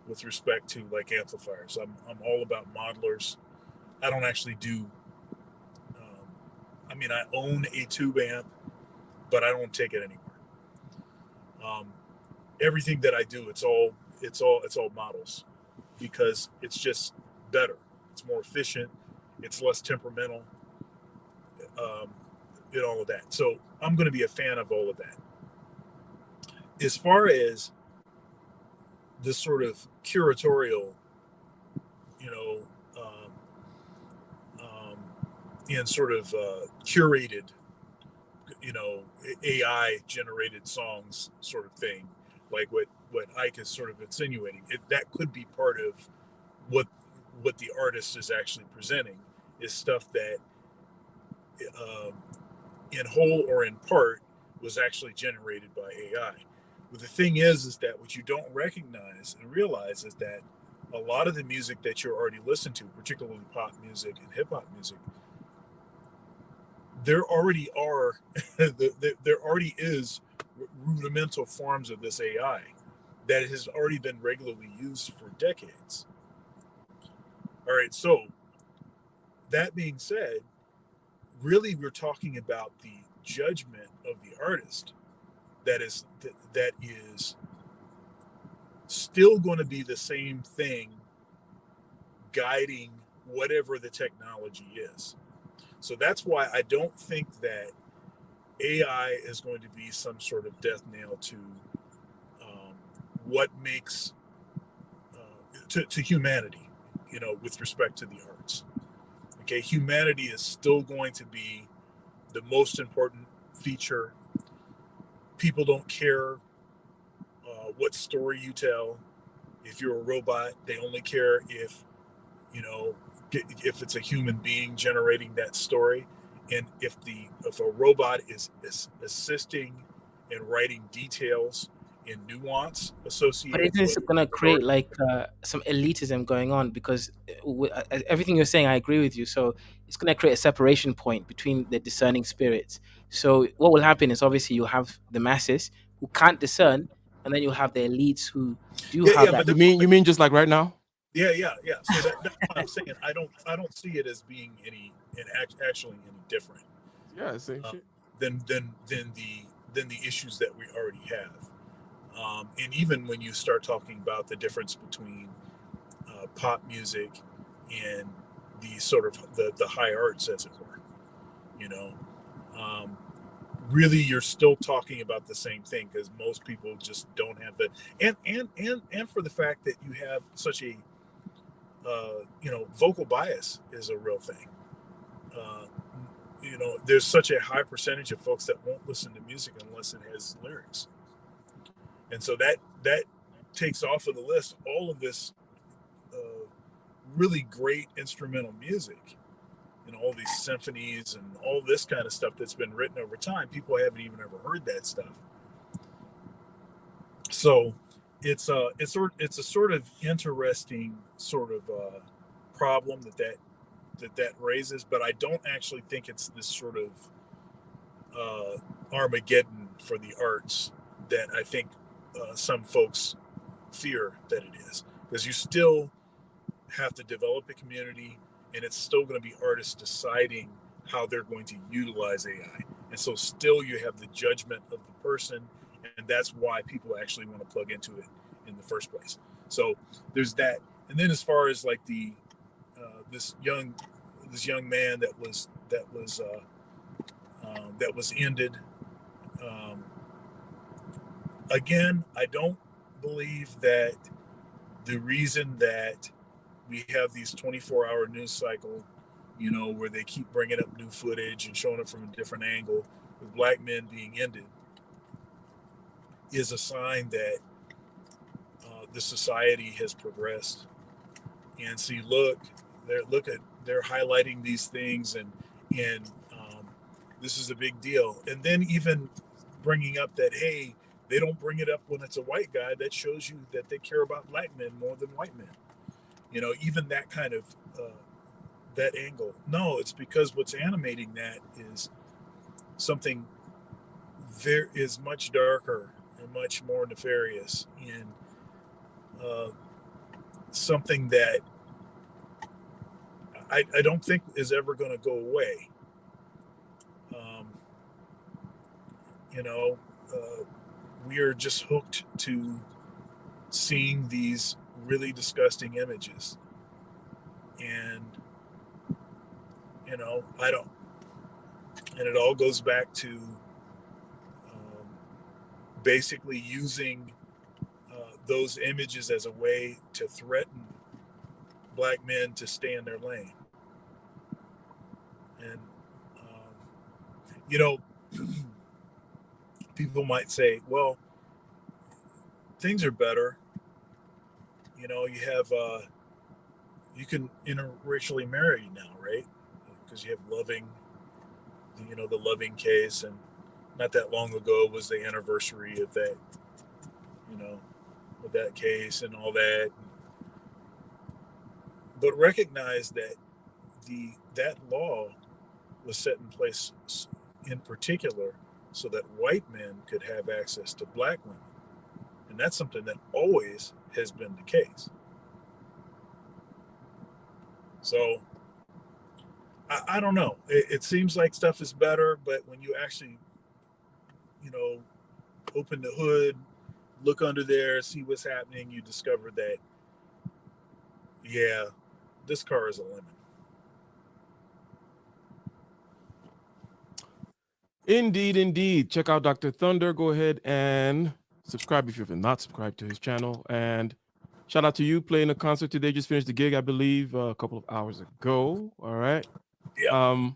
with respect to like amplifiers. I'm all about modelers. I don't actually do. I own a tube amp, but I don't take it anywhere. Everything that I do, it's all models, because it's just better. It's more efficient. It's less temperamental. And all of that. So I'm going to be a fan of all of that. As far as this sort of curatorial, and sort of curated, AI generated songs sort of thing, like what Ike is sort of insinuating, that could be part of what the artist is actually presenting, is stuff that in whole or in part was actually generated by AI. But the thing is that what you don't recognize and realize is that a lot of the music that you're already listening to, particularly pop music and hip hop music, there already is rudimental forms of this AI that has already been regularly used for decades. All right, so that being said, really we're talking about the judgment of the artist that is still going to be the same thing guiding whatever the technology is. So that's why I don't think that AI is going to be some sort of death nail to what makes to humanity, with respect to the arts. Okay, humanity is still going to be the most important feature. People don't care what story you tell. If you're a robot, they only care if it's a human being generating that story, and if a robot is assisting in writing details and nuance But associated isn't this with going to the create story. like some elitism going on? Because everything you're saying, I agree with you. So it's going to create a separation point between the discerning spirits. So what will happen is obviously you'll have the masses who can't discern, and then you'll have the elites who do have Yeah, that. but You mean just like right now? yeah. So that's what I'm saying. I don't see it as being actually any different Yeah, same shit. than the issues that we already have. And even when you start talking about the difference between pop music and the sort of the high arts, as it were, really you're still talking about the same thing, because most people just don't have the and for the fact that you have such a vocal bias is a real thing. There's such a high percentage of folks that won't listen to music unless it has lyrics. And so that takes off of the list all of this really great instrumental music, all these symphonies and all this kind of stuff that's been written over time. People haven't even ever heard that stuff. So it's a sort of interesting sort of problem that raises, but I don't actually think it's this sort of Armageddon for the arts that I think some folks fear that it is, because you still have to develop a community, and it's still going to be artists deciding how they're going to utilize AI. And so still you have the judgment of the person, and that's why people actually want to plug into it in the first place. So there's that. And then as far as like the this young man that was ended, again, I don't believe that the reason that we have these 24-hour news cycle, where they keep bringing up new footage and showing it from a different angle with black men being ended, is a sign that the society has progressed, and see, they're highlighting these things, and this is a big deal. And then even bringing up that, hey, they don't bring it up when it's a white guy. That shows you that they care about black men more than white men. Even that kind of that angle. No, it's because what's animating that is something there is much darker and much more nefarious, and something that I don't think is ever going to go away. We are just hooked to seeing these really disgusting images, and I don't, and it all goes back to basically using those images as a way to threaten black men to stay in their lane. And people might say, well, things are better. You have you can interracially marry now, right? Because you have loving, the loving case, and not that long ago was the anniversary of that, of that case and all that. But recognize that that law was set in place in particular so that white men could have access to black women. And that's something that always has been the case. So I don't know. It seems like stuff is better, but when you actually, open the hood, look under there, see what's happening, you discover that, yeah, this car is a lemon. Indeed. Check out Dr. Thunder. Go ahead and subscribe if you have not subscribed to his channel. And shout out to you playing a concert today. Just finished the gig, I believe, a couple of hours ago. All right. Yeah.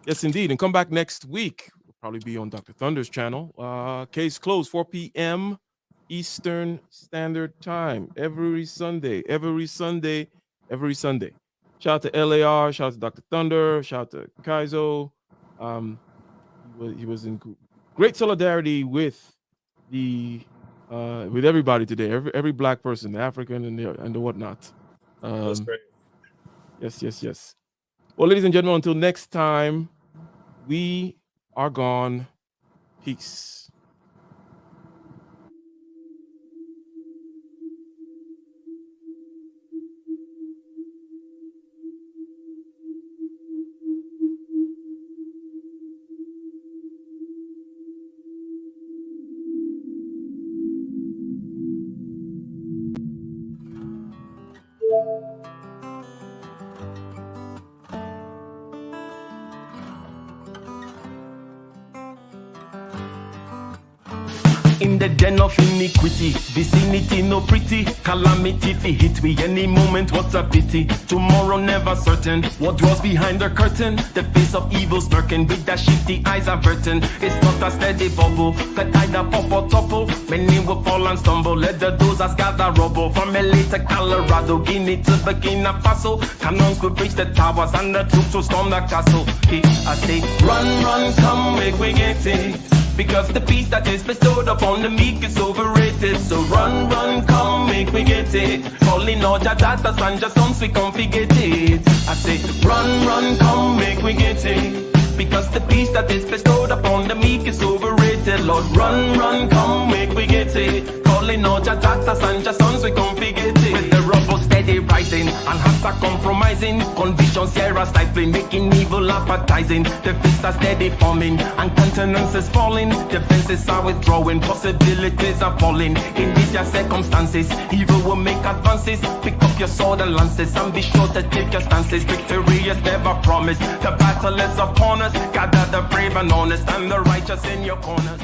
Yes, indeed. And come back next week. We'll probably be on Dr. Thunder's channel. Case closed, 4 p.m. Eastern Standard Time. Every Sunday. Shout out to LAR. Shout out to Dr. Thunder. Shout out to Kaizo. He was in great solidarity with with everybody today. Every black person, the African and the whatnot. That's great. Yes. Well, ladies and gentlemen, until next time, we are gone. Peace. In the den of iniquity, vicinity no pretty, calamity fi hit we any moment, what a pity. Tomorrow never certain, what was behind the curtain, the face of evil smirking with that shifty eyes averting. It's not a steady bubble, that either pop or topple, many will fall and stumble, let the dozers gather rubble. From LA to Colorado, Guinea to Burkina Faso, cannons could reach the towers and the troops will storm the castle. I say, run, come, make we get it. Because the peace that is bestowed upon the meek is overrated. So run, come, make we get it. Calling all your daughters and your sons, we come forget it. I say, run, come, make we get it. Because the peace that is bestowed upon the meek is overrated. Lord, run, come, make we get it. Calling all your daughters and your sons, we come forget it. With the rubble steady rising, and hearts are compromising. Convictions here are stifling, making evil appetizing. The fists are steady forming, and countenance is falling. Defenses are withdrawing, possibilities are falling. In these circumstances, evil will make advances. Pick up your sword and lances, and be sure to take your stances. Victory is never promised, the battle is upon us. Gather the brave and honest, and the righteous in your corners.